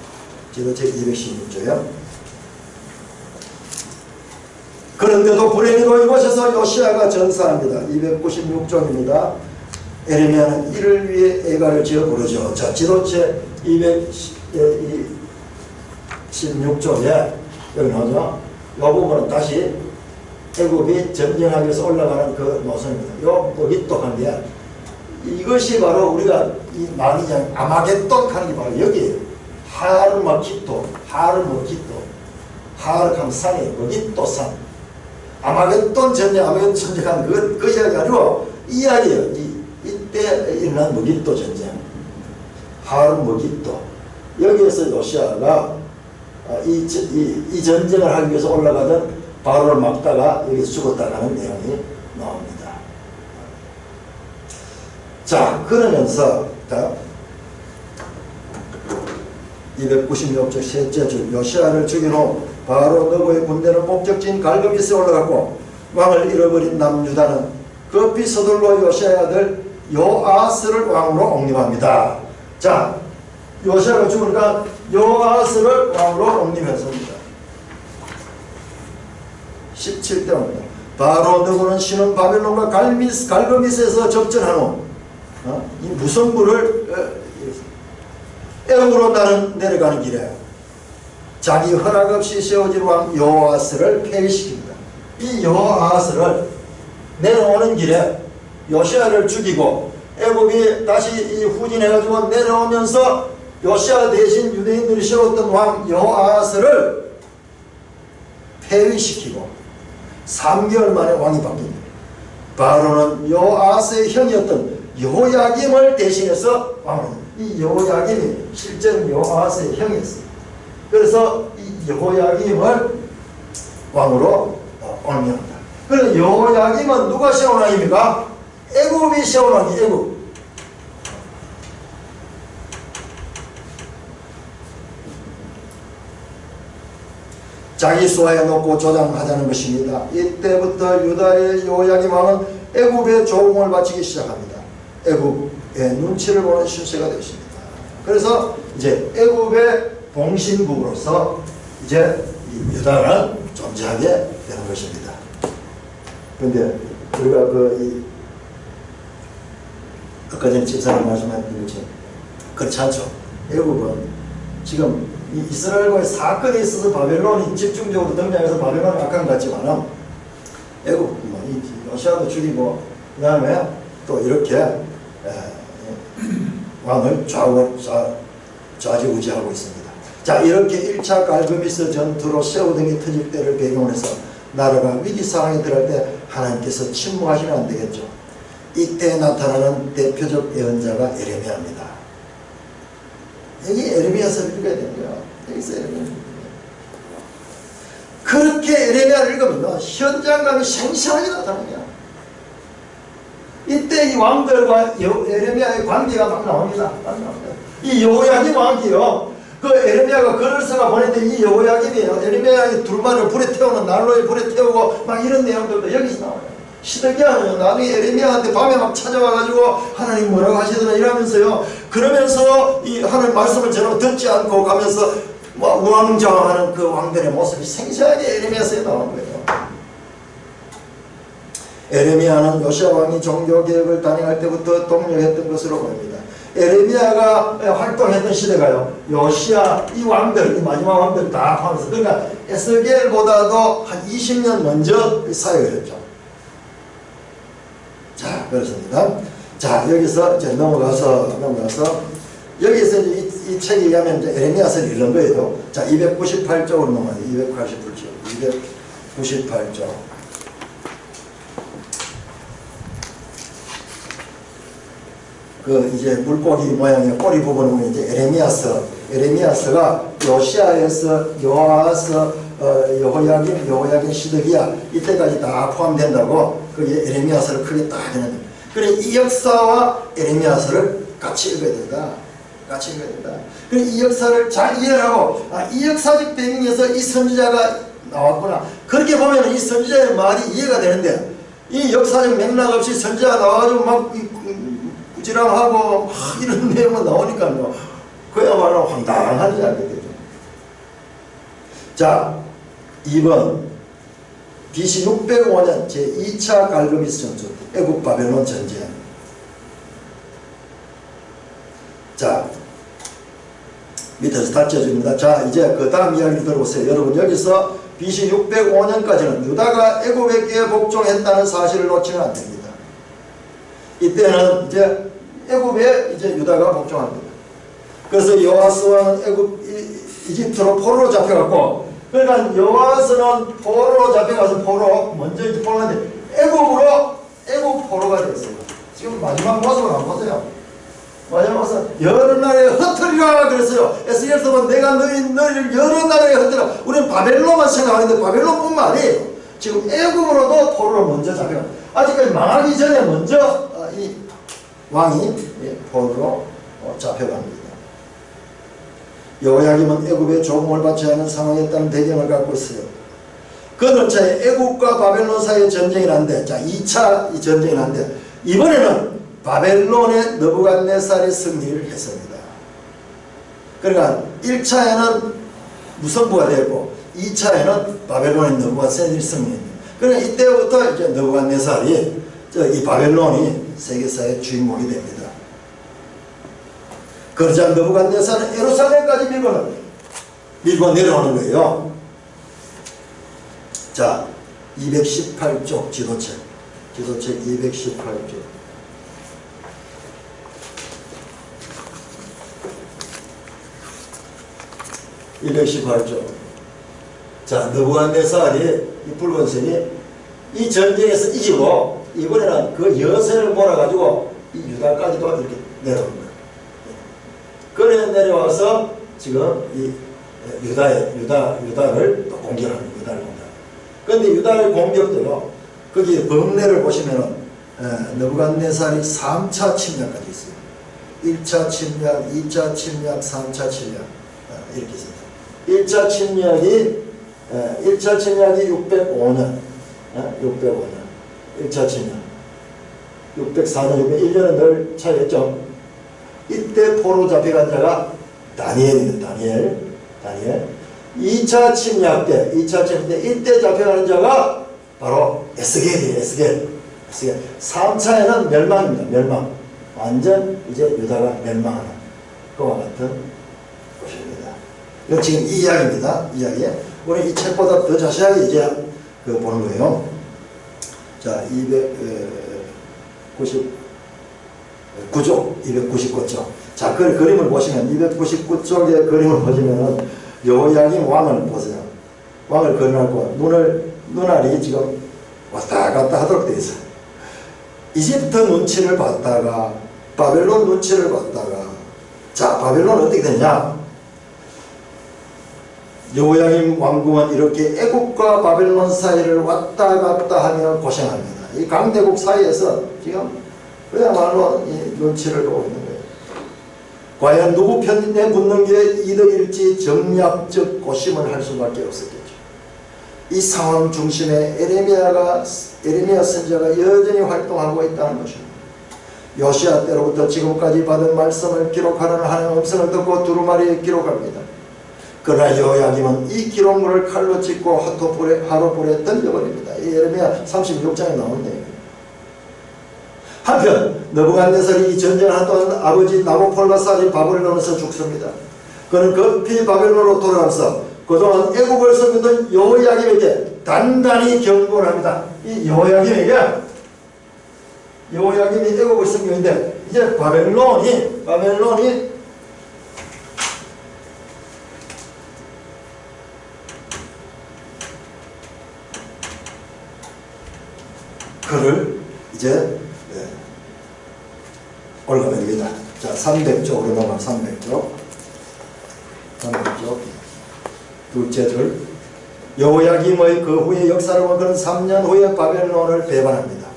지도책 216쪽이요. 그런데도 불행히도 이곳에서 요시아가 전사합니다. 296쪽입니다. 에레미야는 이를 위해 애가를 지어 부르죠. 자, 지도책 216쪽에 여기 나오죠. 이 부분은 다시 애굽이 전쟁하기 위해서 올라가는 그 노선입니다. 요 무깃도한데 이것이 바로 우리가 이 나뉘자면 아마겟돈 하는 게 바로 여기에요. 하르마깃도, 하르하면 산이에요. 무깃도 산. 아마겟돈 전쟁하는 그 이야기 아니고 이 이야기예요. 이때 일어난 무깃도 전쟁. 하르무깃도. 여기에서 요시아가 이 전쟁을 하기 위해서 올라가던 바로를 막다가 여기서 죽었다는 내용이 나옵니다. 자, 그러면서 296쪽 셋째 줄, 요시아를 죽인 후 바로 너고의 군대는 목적지인 갈그미스에 올라갔고 왕을 잃어버린 남유다는 급히 서둘러 요시아의 아들 요아스를 왕으로 옹립합니다. 자, 요시아가 죽으니까 요아스를 왕으로 옹립했습니다. 17대입니다. 바로 너고는 신은 바벨론과 갈그미스에서 접전한 후 이 무성부를 애굽으로 내려가는 길에 자기 허락 없이 세워진 왕 요아스를 폐위시킵니다. 이 요아스를 내려오는 길에 요시아를 죽이고 애굽이 다시 이 후진해가지고 내려오면서 요시아 대신 유대인들이 세웠던 왕 여호아스를 폐위시키고 3개월 만에 왕이 바뀝니다. 바로는 여호아스의 형이었던 여호야김을 대신해서 왕을 합니다. 이 여호야김이 실제는 여호아스의 형이었어요. 그래서 이 여호야김을 왕으로 언명합니다. 그래서 여호야김은 누가 세운 왕입니까? 애굽이 세운 왕이 애굽. 자기 수하에 놓고 조장하자는 것입니다. 이때부터 유다의 여호야김 왕은 애굽에 조공을 바치기 시작합니다. 애굽의 눈치를 보는 신세가 되었습니다. 그래서 이제 애굽의 봉신국으로서 이제 유다는 존재하게 되는 것입니다. 그런데 우리가 아까 전에 집사님 말씀하신 것처럼 그렇지 않죠. 애굽은 지금 이 이스라엘과의 사건이 있어서 바벨론이 집중적으로 등장해서 바벨론이 악한 것 같지만 애굽 이 요시아도 죽이고 그 다음에 또 이렇게 왕을 좌지우지하고 있습니다. 자, 이렇게 1차 갈그미스 전투로 세우등이 터질 때를 배경으로 해서 나라가 위기 상황에 들어갈 때 하나님께서 침묵하시면 안 되겠죠. 이때 나타나는 대표적 예언자가 에레미야입니다. 여기 에레미야서를 읽어야 됩니다. 여기서 에레미야. 그렇게 에레미야를 읽으면 현장감이 생생하게 나타납니다. 이때 이 왕들과 에레미야의 관계가 막 나옵니다. 이 여호야김 왕이요. 그 에레미야가 글을 써가 보냈는데 이 여호야김이 에레미야의 둘만을 불에 태우는 난로에 불에 태우고 막 이런 내용들도 여기서 나와요. 시드기야는 나중에 에레미야한테 밤에 막 찾아와가지고 하나님 뭐라고 하시더라 이러면서요. 그러면서 이 하나님 말씀을 전혀 듣지 않고 가면서 뭐 우왕좌왕하는 그 왕들의 모습이 생생하게 에레미야서에 나오는 거예요. 에레미야는 요시아 왕이 종교개혁을 단행할 때부터 동력했던 것으로 보입니다. 에레미야가 활동했던 시대가요. 요시아 이 왕들, 이 마지막 왕들 다 포함해서 그러니까 에스겔보다도 한 20년 먼저 사역을 했죠. 자, 그렇습니다. 자, 여기서 이제 넘어가서 여기서 이제 이 책에 의하면 이제 에레미야서를 읽는 거예요. 자, 298쪽으로 넘어가요. 298쪽. 그 이제 물고기 모양의 꼬리 부분은 이제 에레미야서가 요시아에서 여호아스, 여호야김, 시드기야 이때까지 다 포함된다고 그게 에레미야서를 크게 딱 하는데, 그래 이 역사와 에레미야서를 같이 읽어야 된다. 그래 이 역사를 잘 이해하고 이 역사적 배경에서 이 선지자가 나왔구나. 그렇게 보면 이 선지자의 말이 이해가 되는데 이 역사적 맥락 없이 선지자가 나와가지고 막 부지런하고 막 이런 내용은 나오니까요. 그야말로 황당하지 않게 되죠. 자, 2번 BC 605년 제2차 갈그미스 전투 애굽 바벨론 전쟁. 자, 밑에서 다 쪄줍니다. 자, 이제 그 다음 이야기를 들어보세요. 여러분 여기서 BC 605년까지는 유다가 애굽에게 복종했다는 사실을 놓치면 안 됩니다. 이때는 이제 애굽에 이제 유다가 복종합니다. 그래서 여호아스 왕은 애굽 이집트로 포로로 잡혀갔고, 그러니까 여호아스는 포로로 잡혀가서 먼저 이제 포로인데 애굽 포로가 됐어요. 지금 마지막 모습을 한번 보세요. 마지막 모습 여러 나라에 흩으리라 그랬어요. 에스겔서 보면 내가 너희를 여러 나라에 흩으리라. 우리는 바벨론만 생각하는데 바벨론뿐만 아니에요. 지금 애굽으로도 포로로 먼저 잡혀가. 아직까지 망하기 전에 먼저 이 왕이 포로로 잡혀갑니다. 여호야김은 애굽에 조공을 받지 않은 상황이었다는 배경을 갖고 있어요. 그는 애굽과 바벨론 사이의 전쟁이 난데, 자 2차 이 전쟁이 난데 이번에는 바벨론의 느부갓네살이 승리를 했습니다. 그러니까 1차에는 무성부가 되고 2차에는 바벨론의 느부갓네살이 승리했습니다. 그러니까 이때부터 이제 느부갓네살이 이 바벨론이 세계사의 주인공이 됩니다. 그러자 느부갓네살은 예루살렘까지 밀고 내려오는 거예요. 자, 218쪽 지도책 218쪽. 218조. 자, 느부갓네살이 이 붉은색이 이 전쟁에서 이기고 이번에는 그 여세를 몰아가지고 이 유다까지도 이렇게 내려온 거예요. 그래 내려와서 지금 이 유다를 또 공격합니다. 유다를 공격. 그런데 유다의 공격도요. 거기 범례를 보시면은 느부갓네살이 3차 침략까지 있어요. 1차 침략, 2차 침략, 3차 침략 이렇게 있습니다. 1차 침략이 605년 1차 침략 604년 1년은 늘 차이였죠. 이때 포로 잡혀간 자가 다니엘입니다. 다니엘 2차 침략 때 이때 잡혀가는 자가 바로 에스겔이에요. 에스겔 3차에는 멸망입니다. 멸망. 완전 이제 유다가 멸망하는 그와 같은 것입니다. 이건 지금 이 이야기입니다. 이야기. 우리 이 책보다 더 자세하게 이제 보는 거예요. 자, 299쪽. 자, 그 그림을 보시면 299쪽의 그림을 보시면 여호야김 왕을 보세요. 왕을 그려놓고 눈알이 지금 왔다 갔다 하도록 되어 있어요. 이집트 눈치를 봤다가 바벨론 눈치를 봤다가 자, 바벨론은 어떻게 되냐? 여호야김 왕국은 이렇게 애국과 바벨론 사이를 왔다 갔다 하며 고생합니다. 이 강대국 사이에서 지금 그야말로 이 눈치를 보고 있는 거예요. 과연 누구 편에 붙는 게 이득일지 정략적 고심을 할 수밖에 없었겠죠. 이 상황 중심에 에레미야 선지자가 여전히 활동하고 있다는 것입니다. 요시야 때로부터 지금까지 받은 말씀을 기록하는 하나님의 음성을 듣고 두루마리에 기록합니다. 그러나 여호야김은 이 기록물을 칼로 찢고 하룻불에 던져버립니다. 이 에레미야 36장에 나온 내용입니다. 한편 느부갓네살이 이 전쟁을 한 동안 아버지 나부콜라살이 바벨론에서 죽습니다. 그는 급히 바벨론으로 돌아가서 그동안 애국을 섬기던 여호야김에게 단단히 경고를 합니다. 이 여호야김이 애국을 섬기는데 이제 바벨론이 그를 이제 올라가게 됩니다. 자, 300쪽으로 넘어가. 300쪽 둘째 줄. 여호야김의 그 후의 역사를 보면 그는 3년 후에 바벨론을 배반합니다.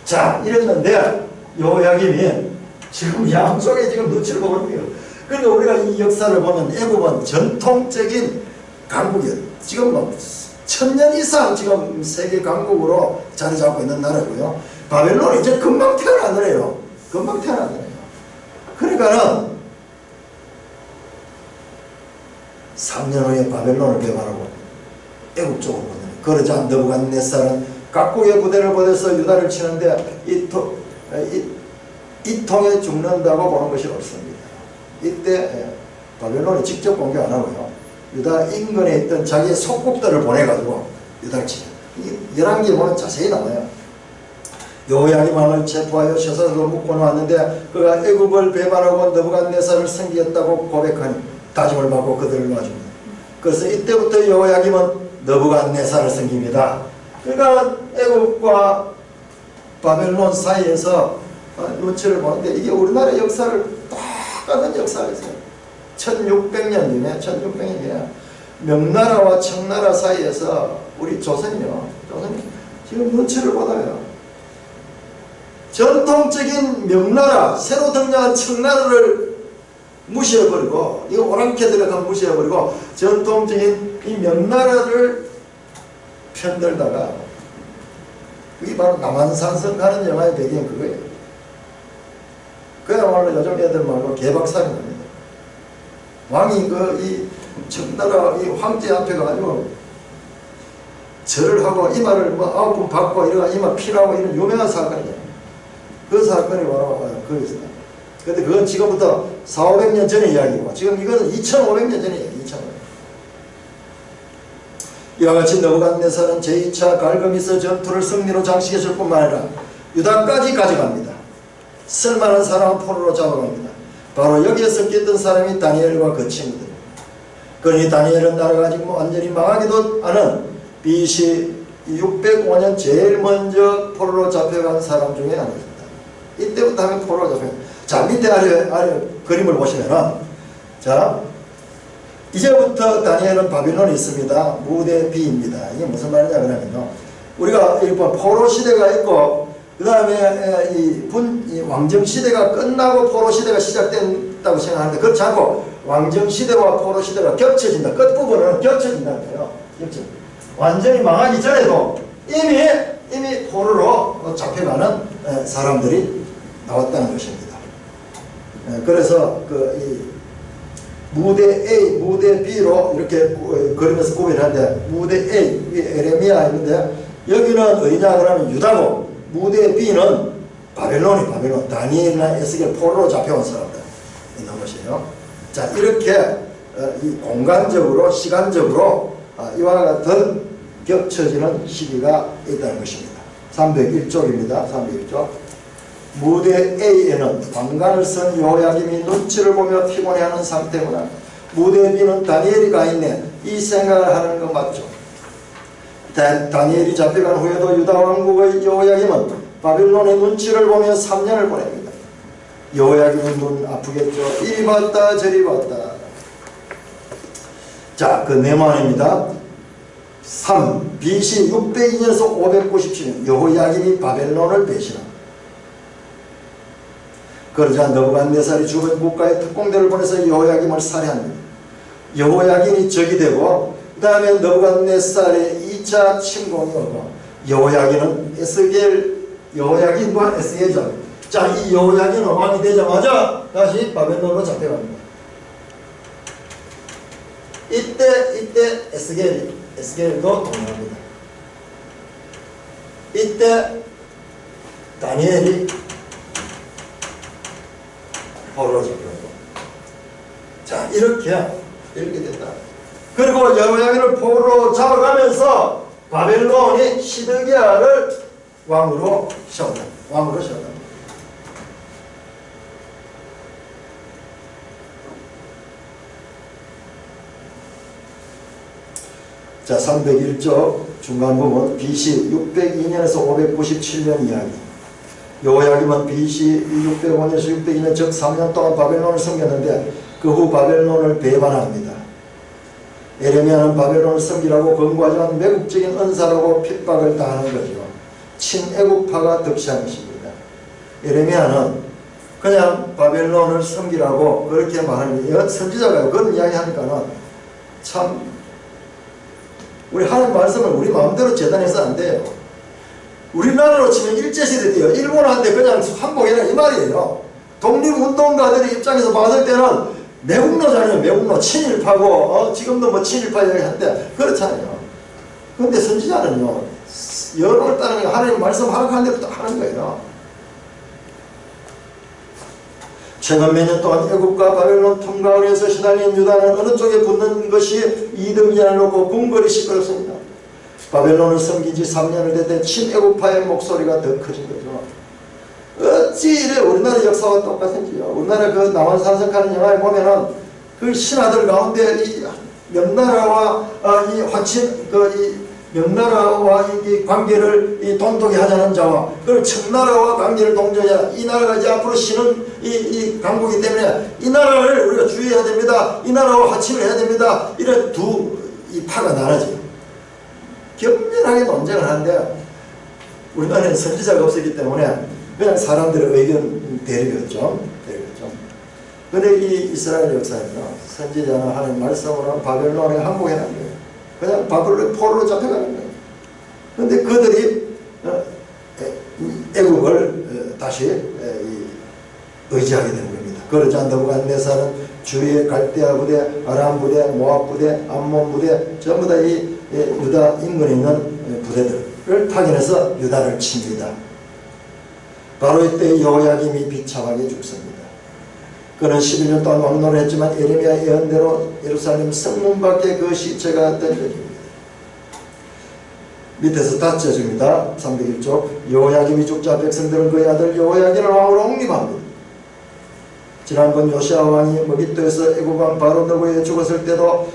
자, 이랬는데 여호야김이 지금 양쪽에 지금 눈치를 보고 있는 거예요. 그러니까 우리가 이 역사를 보면 애국은 전통적인 강국이에요. 지금 뭐 1000년 이상 지금 세계 강국으로 자리 잡고 있는 나라고요. 바벨론은 이제 금방 태어나더래요. 그러니까는 3년 후에 바벨론을 배반하고 애국 쪽으로 보내요. 그러자 느부갓네살은 각국의 부대를 보내서 유다를 치는데 이 통에 죽는다고 보는 것이 옳습니다. 이때 바벨론이 직접 공격 안 하고요. 유다 인근에 있던 자기의 속국들을 보내가지고 유다를 치죠. 11개 보면 자세히 나와요. 여호야김 왕을 체포하여 셔사로 묶어놓았는데 그가 애국을 배반하고 느부갓네살을 섬기겠다고 고백하니 다짐을 받고 그들을 놔줍니다. 그래서 이때부터 여호야김은 느부갓네살을 섬깁니다. 그러니까 애국과 바벨론 사이에서 눈치를 보는데 이게 우리나라의 역사를 똑같은 역사가 있어요. 1600년 전에 명나라와 청나라 사이에서 우리 조선이 지금 눈치를 보다요. 전통적인 명나라, 새로 등장한 청나라를 무시해버리고, 이거 오랑캐들을 무시해버리고, 전통적인 이 명나라를 편들다가, 그게 바로 남한산성 가는 영화의 배경이 그거예요. 그야말로 요즘 애들 말로 개박살이 납니다. 왕이 이 청나라 이 황제 앞에 가가지고 절을 하고 이마를 9번 받고 이러가 이마 피라고 이런 유명한 사건이에요. 그 사건이 바로 그거였어요. 근데 그건 지금부터 400~500년 전의 이야기고 지금 이거는 2500년 전의 이야기. 2500년. 이와 같이 느부갓네살은 제2차 갈그미스 전투를 승리로 장식해줄 뿐만 아니라 유다까지 가져갑니다. 쓸만한 사람은 포로로 잡아갑니다. 바로 여기에 섞였던 사람이 다니엘과 그 친구들입니다. 그러니 다니엘은 나라가 지금 완전히 망하기도 하는 BC 605년 제일 먼저 포로로 잡혀간 사람 중에 하나입니다. 이때부터 하면 포로로 잡혀간. 자, 밑에 아래 그림을 보시면은, 자, 이제부터 다니엘은 바빌론에 있습니다. 무대 B입니다. 이게 무슨 말이냐 그러면요, 우리가 일본 포로 시대가 있고 그 다음에 이 왕정 시대가 끝나고 포로 시대가 시작된다고 생각하는데, 그렇지 않고 왕정 시대와 포로 시대가 겹쳐진다. 끝부분은 겹쳐진다는 거예요. 완전히 망하기 전에도 이미 포로로 잡혀가는 사람들이 나왔다는 것입니다. 그래서 이 무대 A, 무대 B로 이렇게 그리면서 구별하는데, 무대 A, 에레미야 있는데 여기는 어디냐 그러면 유다고, 무대 B는 바벨론, 다니엘이나 에스겔 포로로 잡혀온 사람들 있는 것이에요. 자, 이렇게 이 공간적으로, 시간적으로 이와 같은 겹쳐지는 시기가 있다는 것입니다. 301쪽입니다. 301쪽. 무대 A에는 방관을 쓴 여호야김이 눈치를 보며 피곤해하는 상태구나. 무대 B는 다니엘이 가 있네. 이 생각을 하는 거 맞죠? 다니엘이 잡혀간 후에도 유다 왕국의 여호야김은 바빌론의 눈치를 보며 3년을 보냅니다. 여호야김은 눈 아프겠죠. 이리 봤다 저리 봤다. 자, 그 네만입니다. 3. BC 602년에서 597년 여호야김이 바벨론을 배신합니다. 그러자 느부갓네살이 죽은 국가의 특공대를 보내서 여호야김을 살해합니다. 여호야김이 적이 되고, 그 다음에 느부갓네살의 2차 침공이 오고, 여호야김과 에스겔. 자, 이 여호야김은 왕이 되자마자 다시 바벨론으로 잡혀갑니다. 이때 에스겔도 동요합니다. 이때 다니엘이 포로로 잡혀가고. 자, 이렇게 된다. 그리고 여호야김을 포로로 잡아가면서 바벨론이 시드기야를 왕으로 세웠다. 자, 301쪽 중간 부분 BC 602년에서 597년 이야기. 여호야김은 BC 605년에서 602년 즉 3년 동안 바벨론을 섬겼는데 그 후 바벨론을 배반합니다. 에레미야는 바벨론을 섬기라고 권고하지만 매국적인 은사라고 핍박을 당하는 거죠. 친애국파가 득세한 것입니다. 에레미야는 그냥 바벨론을 섬기라고 그렇게 말하는, 선지자가 그런 이야기 하니까는 참, 우리 하나님 말씀을 우리 마음대로 재단해서 안 돼요. 우리나라로 치면 일제시대 때요, 일본한테 그냥 항복해라 이 말이에요. 독립운동가들의 입장에서 봤을 때는 매국노잖아요. 매국노, 친일파고, 지금도 뭐 친일파 이야기 하는데 그렇잖아요. 그런데 선지자는요, 여론을 따르는 게 하나님 말씀 하락하는 대로 하는 거예요. 최근 몇 년 동안 애국과 바벨론 통과하면서 시달린 유다는 어느 쪽에 붙는 것이 이득이냐 놓고 궁궐이 시끄럽습니다. 바벨론을 섬긴 지 3년을 됐을 때 친애국파의 목소리가 더 커진 거죠. 어찌 이래 우리나라 역사와 똑같은지요. 우리나라 그 남한산성하는 영화에 보면은 그 신하들 가운데 이 명나라와 이 화친 명나라와 이 관계를 이 돈독히 하자는 자와 그리고 청나라와 관계를 동조해야 이 나라가 이제 앞으로 신은 이 강국이기 때문에 이 나라를 우리가 주의해야 됩니다. 이 나라와 화친을 해야 됩니다. 이런 이 파가 나눠져요. 격렬하게 논쟁을 하는데 우리나라에는 선지자가 없었기 때문에 그냥 사람들의 의견 대립이었죠. 그런데 이 이스라엘 역사는요, 선지자는 하는 말씀으로 바벨론에 항복해난 거예요. 그냥 바벨론 포로로 잡혀가는 거예요. 그런데 그들이 애국을 다시 의지하게 되는 겁니다. 그러자 느부갓네살은 주위의 갈대아 부대, 아람 부대, 모압 부대, 암몬 부대 전부 다 이 유다 인근에 있는 부대들을 파견해서 유다를 칩니다. 바로 이때 여호야김이 비참하게 죽습니다. 그는 11년 동안 왕노를 했지만 에레미야 예언대로 예루살렘 성문 밖에 그 시체가 던져집니다. 밑에서 닫혀집니다. 301쪽 여호야김이 죽자 백성들은 그의 아들 여호야김을 왕으로 옹립합니다. 지난번 요시야 왕이 머깃도에서 애국왕 바로 느고에 죽었을 때도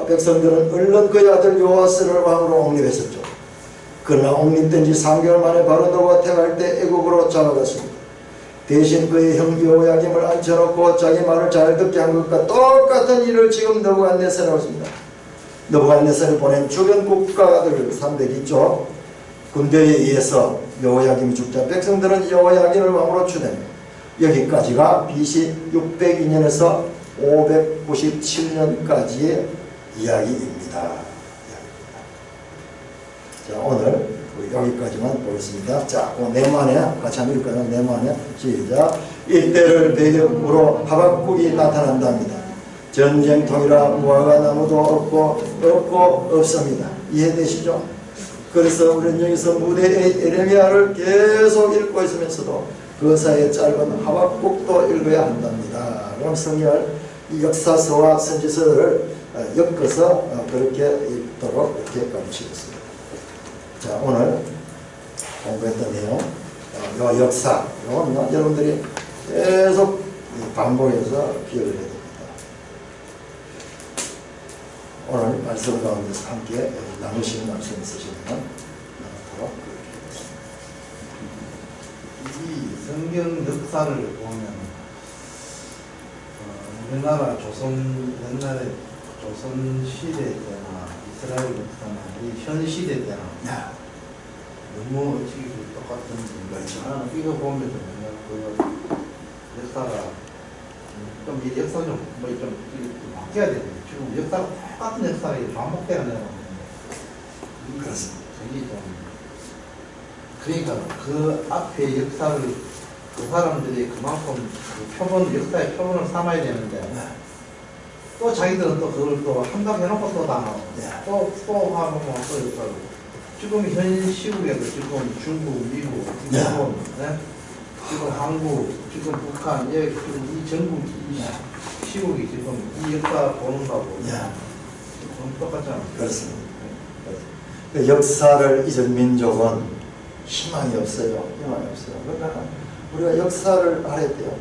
백성들은 얼른 그의 아들 요아스를 왕으로 옹립했었죠. 그러나 옹립된 지 3개월 만에 바로 노가 퇴할 때 애국으로 잡아갔습니다. 대신 그의 형 여호야김을 앉혀놓고 자기 말을 잘 듣게 한 것과 똑같은 일을 지금 느부갓네살이 하고 있습니다. 느부갓네살이 보낸 주변 국가들 300 있죠. 군대에 의해서 여호야김이 죽자 백성들은 여호야김을 왕으로 추대합니다. 여기까지가 BC 602년에서 597년까지의 이야기입니다. 자, 오늘 우리 여기까지만 보겠습니다. 자, 네만에 같이 한번 읽을까요? 네만에 시작. 이때를 배경으로 하박국이 나타난답니다. 전쟁통이라 무화과 나무도 없고 없습니다. 이해되시죠? 그래서 우리는 여기서 무대의 에레미야를 계속 읽고 있으면서도 그 사이에 짧은 하박국도 읽어야 한답니다. 그럼 성경을 이 역사서와 선지서를 엮어서 그렇게 읽도록 이렇게 가르치고 있습니다. 자, 오늘 공부했던 내용, 요 역사, 요건 여러분들이 계속 반복해서 기억을 해야 됩니다. 오늘 말씀 가운데서 함께 나누시는 말씀 있으시면 나누도록 이 성경 역사를 보면 우리나라 옛날에 조선 시대 때나 이스라엘 역사나 이 현 시대 때나 너무 어찌 똑같은 거죠. 이거 보면서 그 역사가 좀 이 역사 좀 바뀌어야 되는데 지금 역사가 똑같은 역사가 반복되는 거예요. 그렇습니다. 이게 좀 그러니까 그 앞에 역사를 그 사람들이 그만큼 역사의 표본을 삼아야 되는데 또 자기들은 또 그걸 또 한다고 해놓고 또 당하고 또 하고 또 역사를 지금 현 시국에도 지금 중국, 미국, 일본, 지금 한국, 지금 북한, 지금 이 전국 이 시국이 지금 이 역사 보는다고 똑같잖아요. 그렇습니다. 그 역사를 잊은 민족은 희망이 없어요. 그러니까 우리가 역사를 알아야 돼요.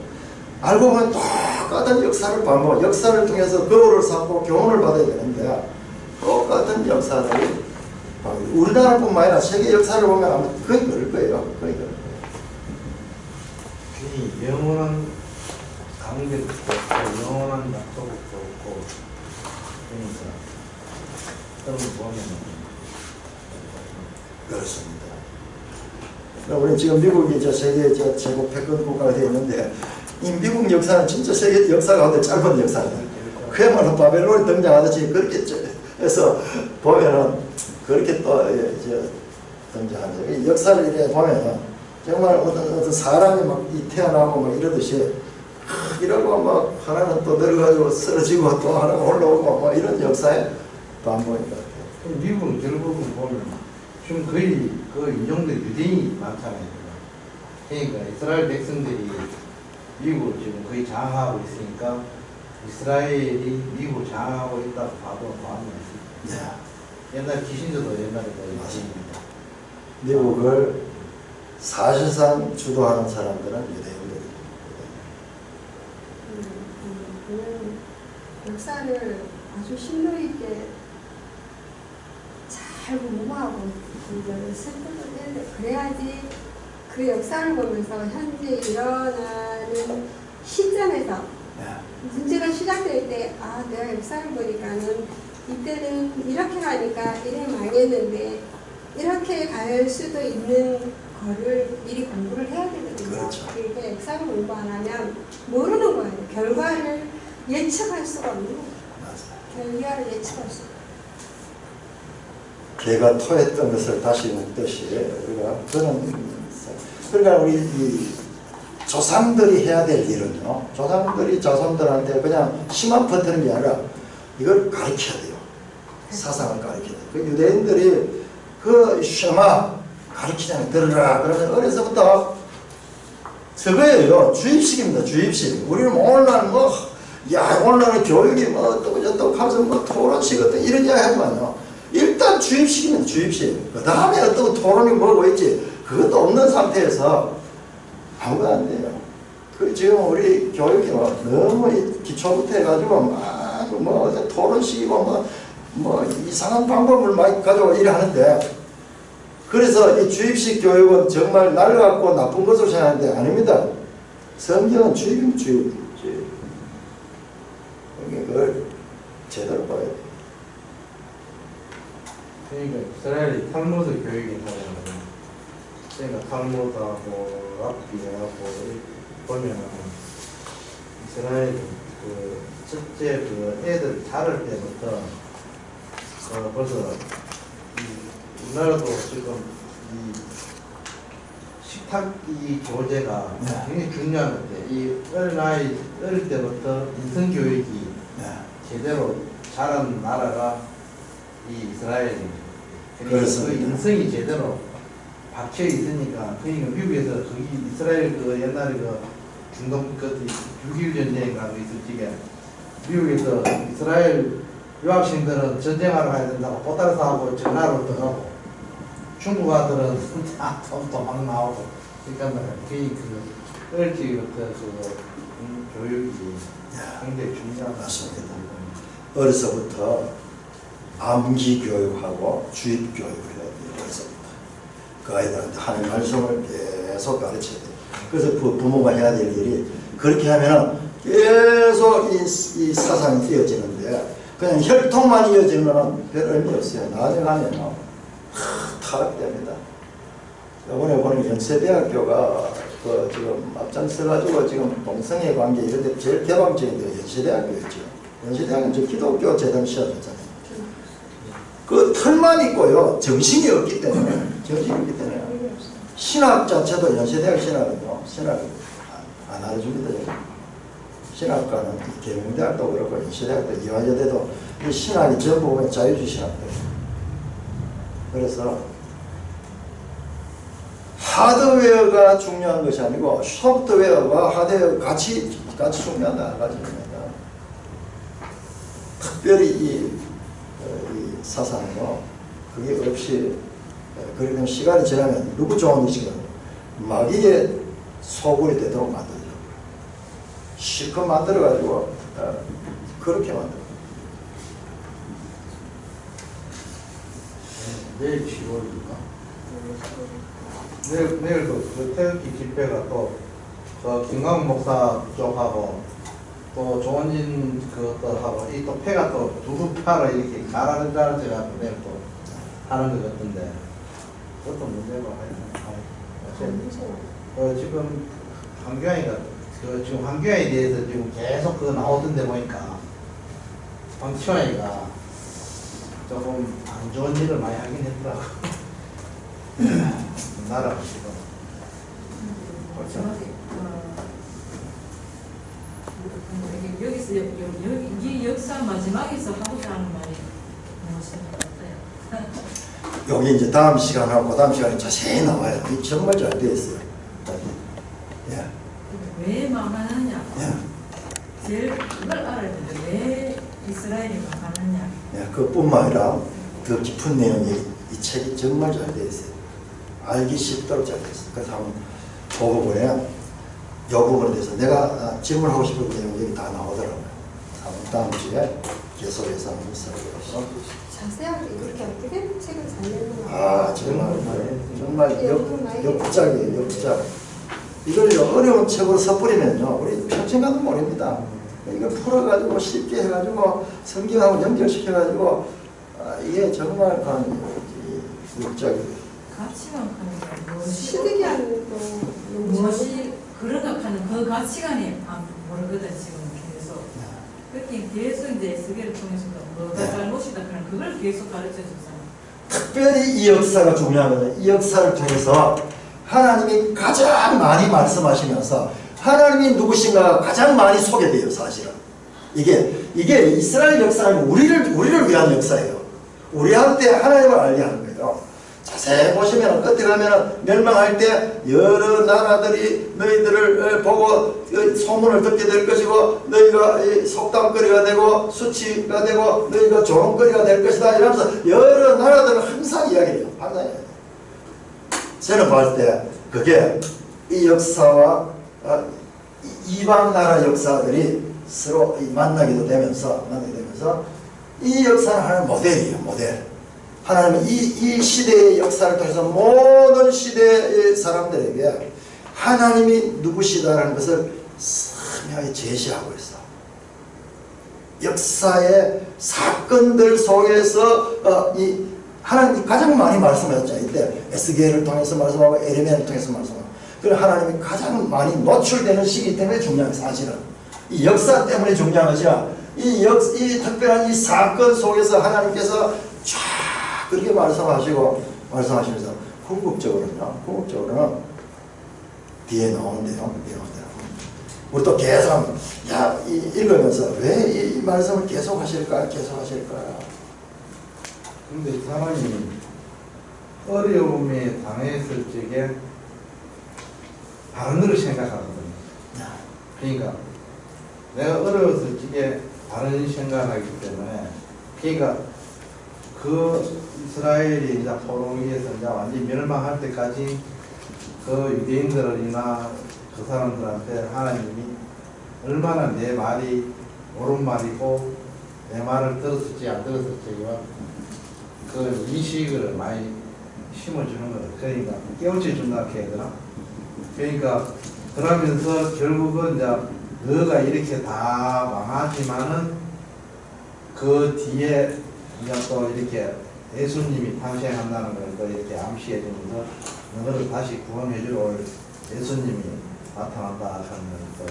알고 보면 똑같은 역사를 반복, 역사를 통해서 거울을 삼고 교훈을 받아야 되는데 똑같은 역사를 우리나라뿐만 아니라 세계 역사를 보면 아마 거의 그럴 거예요. 영원한 강대국도 없고 영원한 약소국도 없고 그러니까 그런 거 보면 그렇습니다. 우리 지금 미국이 세계 제국 패권 국가가 되어 있는데 이 미국 역사는 진짜 세계 역사 가운데 짧은 역사입니다. 그야말로 바벨론이 등장하듯이 그렇게 해서 보면은 그렇게 또 등장하죠. 역사를 이렇게 보면은 정말 어떤 사람이 막 태어나고 막 이러듯이 이러고 막 하나는 또 내려가지고 쓰러지고 또 하나가 올라오고 뭐 이런 역사의 반복인 것 같아요. 미국은 결국은 보면 지금 거의 그 인종들 유대인이 많잖아요. 그러니까 이스라엘 백성들이 미국을 지금 거의 장악하고 있으니까 이스라엘이 미국을 장악하고 있다고 봐도 과언이 없습니다. 옛날 기신저도 옛날에 맞습니다. 미국을 사실상 주도하는 사람들은 유대인들입니다. 역사를 아주 심도 있게 잘 공부하고 슬프게 그래야지 그 역사를 보면서 현재 일어나는 시점에서 문제가 시작될 때 내가 역사를 보니까는 이때는 이렇게 가니까 이래 망했는데 이렇게 갈 수도 있는 거를 미리 공부를 해야 되거든요. 그렇죠. 그러니까 역사를 공부 안 하면 모르는 거예요. 결과를 예측할 수가 없는 거예요. 결과를 예측할 수 없어요. 개가 토했던 것을 다시 먹듯이 우리가 그러니까 우리 이 조상들이 해야 될 일은요. 조상들이 자손들한테 그냥 시만 퍼뜨리는 게 아니라 이걸 가르쳐야 돼요. 사상을 가르쳐야 돼요. 그 유대인들이 그 쉐마 가르치잖아요. 들으라. 그러면 어려서부터 저거예요. 주입식입니다. 주입식. 우리는 오늘날 오늘날 교육이 어떻고 하면서 토론식 어떤 이런 이야기 하지만요. 일단 주입식입니다. 주입식. 그 다음에 어떤 토론이 뭐고 있지. 그것도 없는 상태에서 아무것도 안 돼요. 지금 우리 교육이 너무 기초부터 해가지고 막 뭐 토론식이고 뭐 이상한 방법을 많이 가지고 이래 하는데, 그래서 이 주입식 교육은 정말 낡았고 나쁜 것으로 생각하는데 아닙니다. 성경은 주입이면 주입. 그걸 제대로 봐야 돼. 그러니까 이스라엘이 탈무드 교육이 나오잖아요. 그러니까 탈무드하고 랍비하고 보면은 이스라엘 그 첫째 그 애들 자랄 때부터 벌써 우리나라도 지금 이 식탁 이 교재가 굉장히 중요한 건데, 이 어릴 때부터 인성 교육이 제대로 자란 나라가 이 이스라엘입니다. 그러니까 그 인성이 제대로 박혀 있으니까, 그러니까 미국에서 거기 이스라엘 그 옛날에 그 중동 그 6.1 전쟁인가 그 있을 적에 미국에서 이스라엘 유학생들은 전쟁하러 가야 된다고 보따리 사고 전화로 들어가고, 중국 아들은 도망 나오고, 그러니까 그 어릴 적부터 그 교육이 굉장히 중요하다. 맞습니다. 어려서부터 암기 교육하고 주입 교육을 해야 돼요. 어려서부터 그 아이들한테 하나님 말씀을 계속 가르쳐야 돼요. 그래서 부모가 해야 될 일이, 그렇게 하면은 계속 이 사상이 이어지는데, 그냥 혈통만 이어지면 별 의미 없어요. 나중에 가면 타락됩니다. 이번에 보는 연세대학교가 그 지금 앞장서가지고 지금 동성애 관계 이런 데 제일 개방적인 게 연세대학교였죠. 연세대학교는 저 기독교 재단 시작했잖아요. 그 털만 있고요, 정신이 없기 때문에, 신학 자체도 연세대학 신학은요, 신학을 안 알아줍니다. 신학과는 계명대학도 그렇고 연세대학도 이화여대도 이 신학이 전부 보면 자유주의 신학들. 그래서 하드웨어가 중요한 것이 아니고 소프트웨어와 하드웨어 같이 중요하다. 같이 중요하다. 특별히 이 사상은요, 그게 없이, 그러면 시간이 지나면 누구 좋은 의식은 마귀의 소굴이 되도록 만들죠. 실컷 만들어가지고 그렇게 만들어. 내일 10월인가? 내일도 그 태극기 집회가 또 그 김광 목사 쪽하고 또 조원진 그것도 하고 이 또 패가 또 두 파로 이렇게 가라는 자가 내일 또 하는 것 같은데, 그것도 문제가 많이. 지금 황교안이가 지금 황교안에 대해서 지금 계속 그 나오던데 보니까 황교안이가 조금 안 좋은 일을 많이 하긴 했더라고. 나라가 지금. 여기서 이 역사 마지막에서 하고자 하는 말이 무엇인 것 같아요? 여기 이제 다음 시간하고 그 다음 시간에 자세히 나와요. 이 정말 잘 되어 있어요. 예. 왜 망하느냐? 예. 제일 그걸 알아야 되는데 왜 이스라엘이 망하느냐? 예. 그뿐만 아니라 더 깊은 내용이 이 책이 정말 잘 되어 있어요. 알기 쉽도록 잘 되어 있어요. 그래서 한번 보고 보면 이 부분에 대해서 내가 질문하고 싶은 내용이 여기 다 나오더라고요. 다음 주에 계속해서 한번 써보겠습니다. 자세하게 그렇게 어떻게 책을 잘 내는가. 정말 역작이에요. 역작. 이걸 어려운 책으로 섣부리면요, 우리 평생 가도 모릅니다. 이걸 풀어가지고 쉽게 해가지고 성경하고 연결시켜가지고 이게 정말 역작이에요. 가치관 하는 게 시득이 아니고 무엇이 그런가 하는 그 가치관이 모르거든 지금 계속. 그렇게 계속 이제 에스겔을 통해서 뭐가 잘못이다 그런 그걸 계속 가르쳐 줬잖아. 특별히 이 역사가 중요하거든요. 이 역사를 통해서 하나님이 가장 많이 말씀하시면서 하나님이 누구신가가 가장 많이 소개돼요. 사실은 이게 이스라엘 역사는 우리를 위한 역사예요. 우리한테 하나님을 알게 하는 거예요. 자세히 보시면 끝에 가면 멸망할 때 여러 나라들이 너희들을 보고 소문을 듣게 될 것이고 너희가 속담거리가 되고 수치가 되고 너희가 조롱거리가 될 것이다 이러면서 여러 나라들은 항상 이야기해요. 항상 이야기해요. 저는 봤을 때 그게 이 역사와 이방 나라 역사들이 서로 만나기도 되면서 이 역사는 하나의 모델이에요. 모델. 하나님은 이 시대의 역사를 통해서 모든 시대의 사람들에게 하나님이 누구시다라는 것을 선명하게 제시하고 있어. 역사의 사건들 속에서 이 하나님이 가장 많이 말씀하셨죠. 이때 에스겔을 통해서 말씀하고 에레미야를 통해서 말씀하고. 그래서 하나님이 가장 많이 노출되는 시기 때문에 중요한 사실은 이 역사 때문에 중요한 것이야. 이 특별한 이 사건 속에서 하나님께서 쫙 그렇게 말씀하시면서 궁극적으로는 뒤에 나오는데요. 우리 또 계속 읽으면서 왜 이 말씀을 계속 하실까? 근데 사람이 어려움에 당했을 적에 다른 걸 생각하거든요. 그러니까 내가 어려웠을 적에 다른 생각을 하기 때문에 그러니까 그 이스라엘이 이제 포로 위에서 이제 완전히 멸망할 때까지 그 유대인들이나 그 사람들한테 하나님이 얼마나 내 말이 옳은 말이고 내 말을 들었을지 안 들었을지와 그 인식을 많이 심어주는 거예요. 그러니까 깨우쳐 준다 해야 되나? 그러니까 그러면서 결국은 이제 너가 이렇게 다 망하지만은 그 뒤에 이제 또 이렇게 예수님이 탄생한다는 걸 또 이렇게 암시해 주면서 너를 다시 구원해주러 올 예수님이 나타난다 하는 또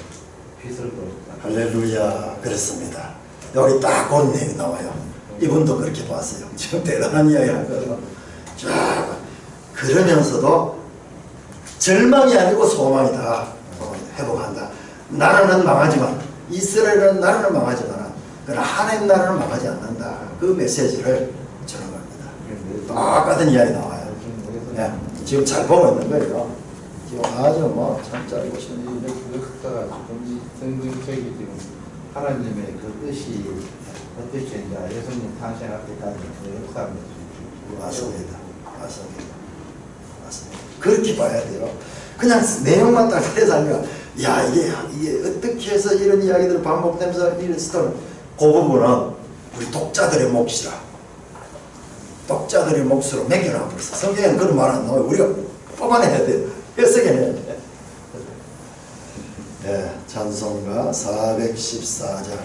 빛을 또 할렐루야. 그렇습니다. 여기 딱 그 내용이 나와요. 이분도 그렇게 봤어요. 지금 대단한 이야기 하거든요. 자, 그러면서도 절망이 아니고 소망이다. 회복한다. 나라는 망하지만 이스라엘은 나라는 망하지만 그러나 하나님 나라는 망하지 않는다. 그 메시지를 전한 겁니다. 똑같은 이야기 나와요. 네, 지금 잘 보고 있는 거예요. 지금 아주 참 잘 보시는 역사가 성경책이 지금 하나님의 그 뜻이 어떻게 이제 예수님 탄생할 때까지 그 역사를 맞습니다. 그렇게 봐야 돼요. 그냥 내용만 딱 해서 야 이게 어떻게 해서 이런 이야기들을 반복되면서 이런 스토리 그 부분은 우리 독자들의 몫이라 독자들의 몫으로 매겨놔 버렸어. 성경에는 그런 말 안 나와요. 우리가 뽑아내야 돼. 해석해내야 돼. 네, 찬송가 414장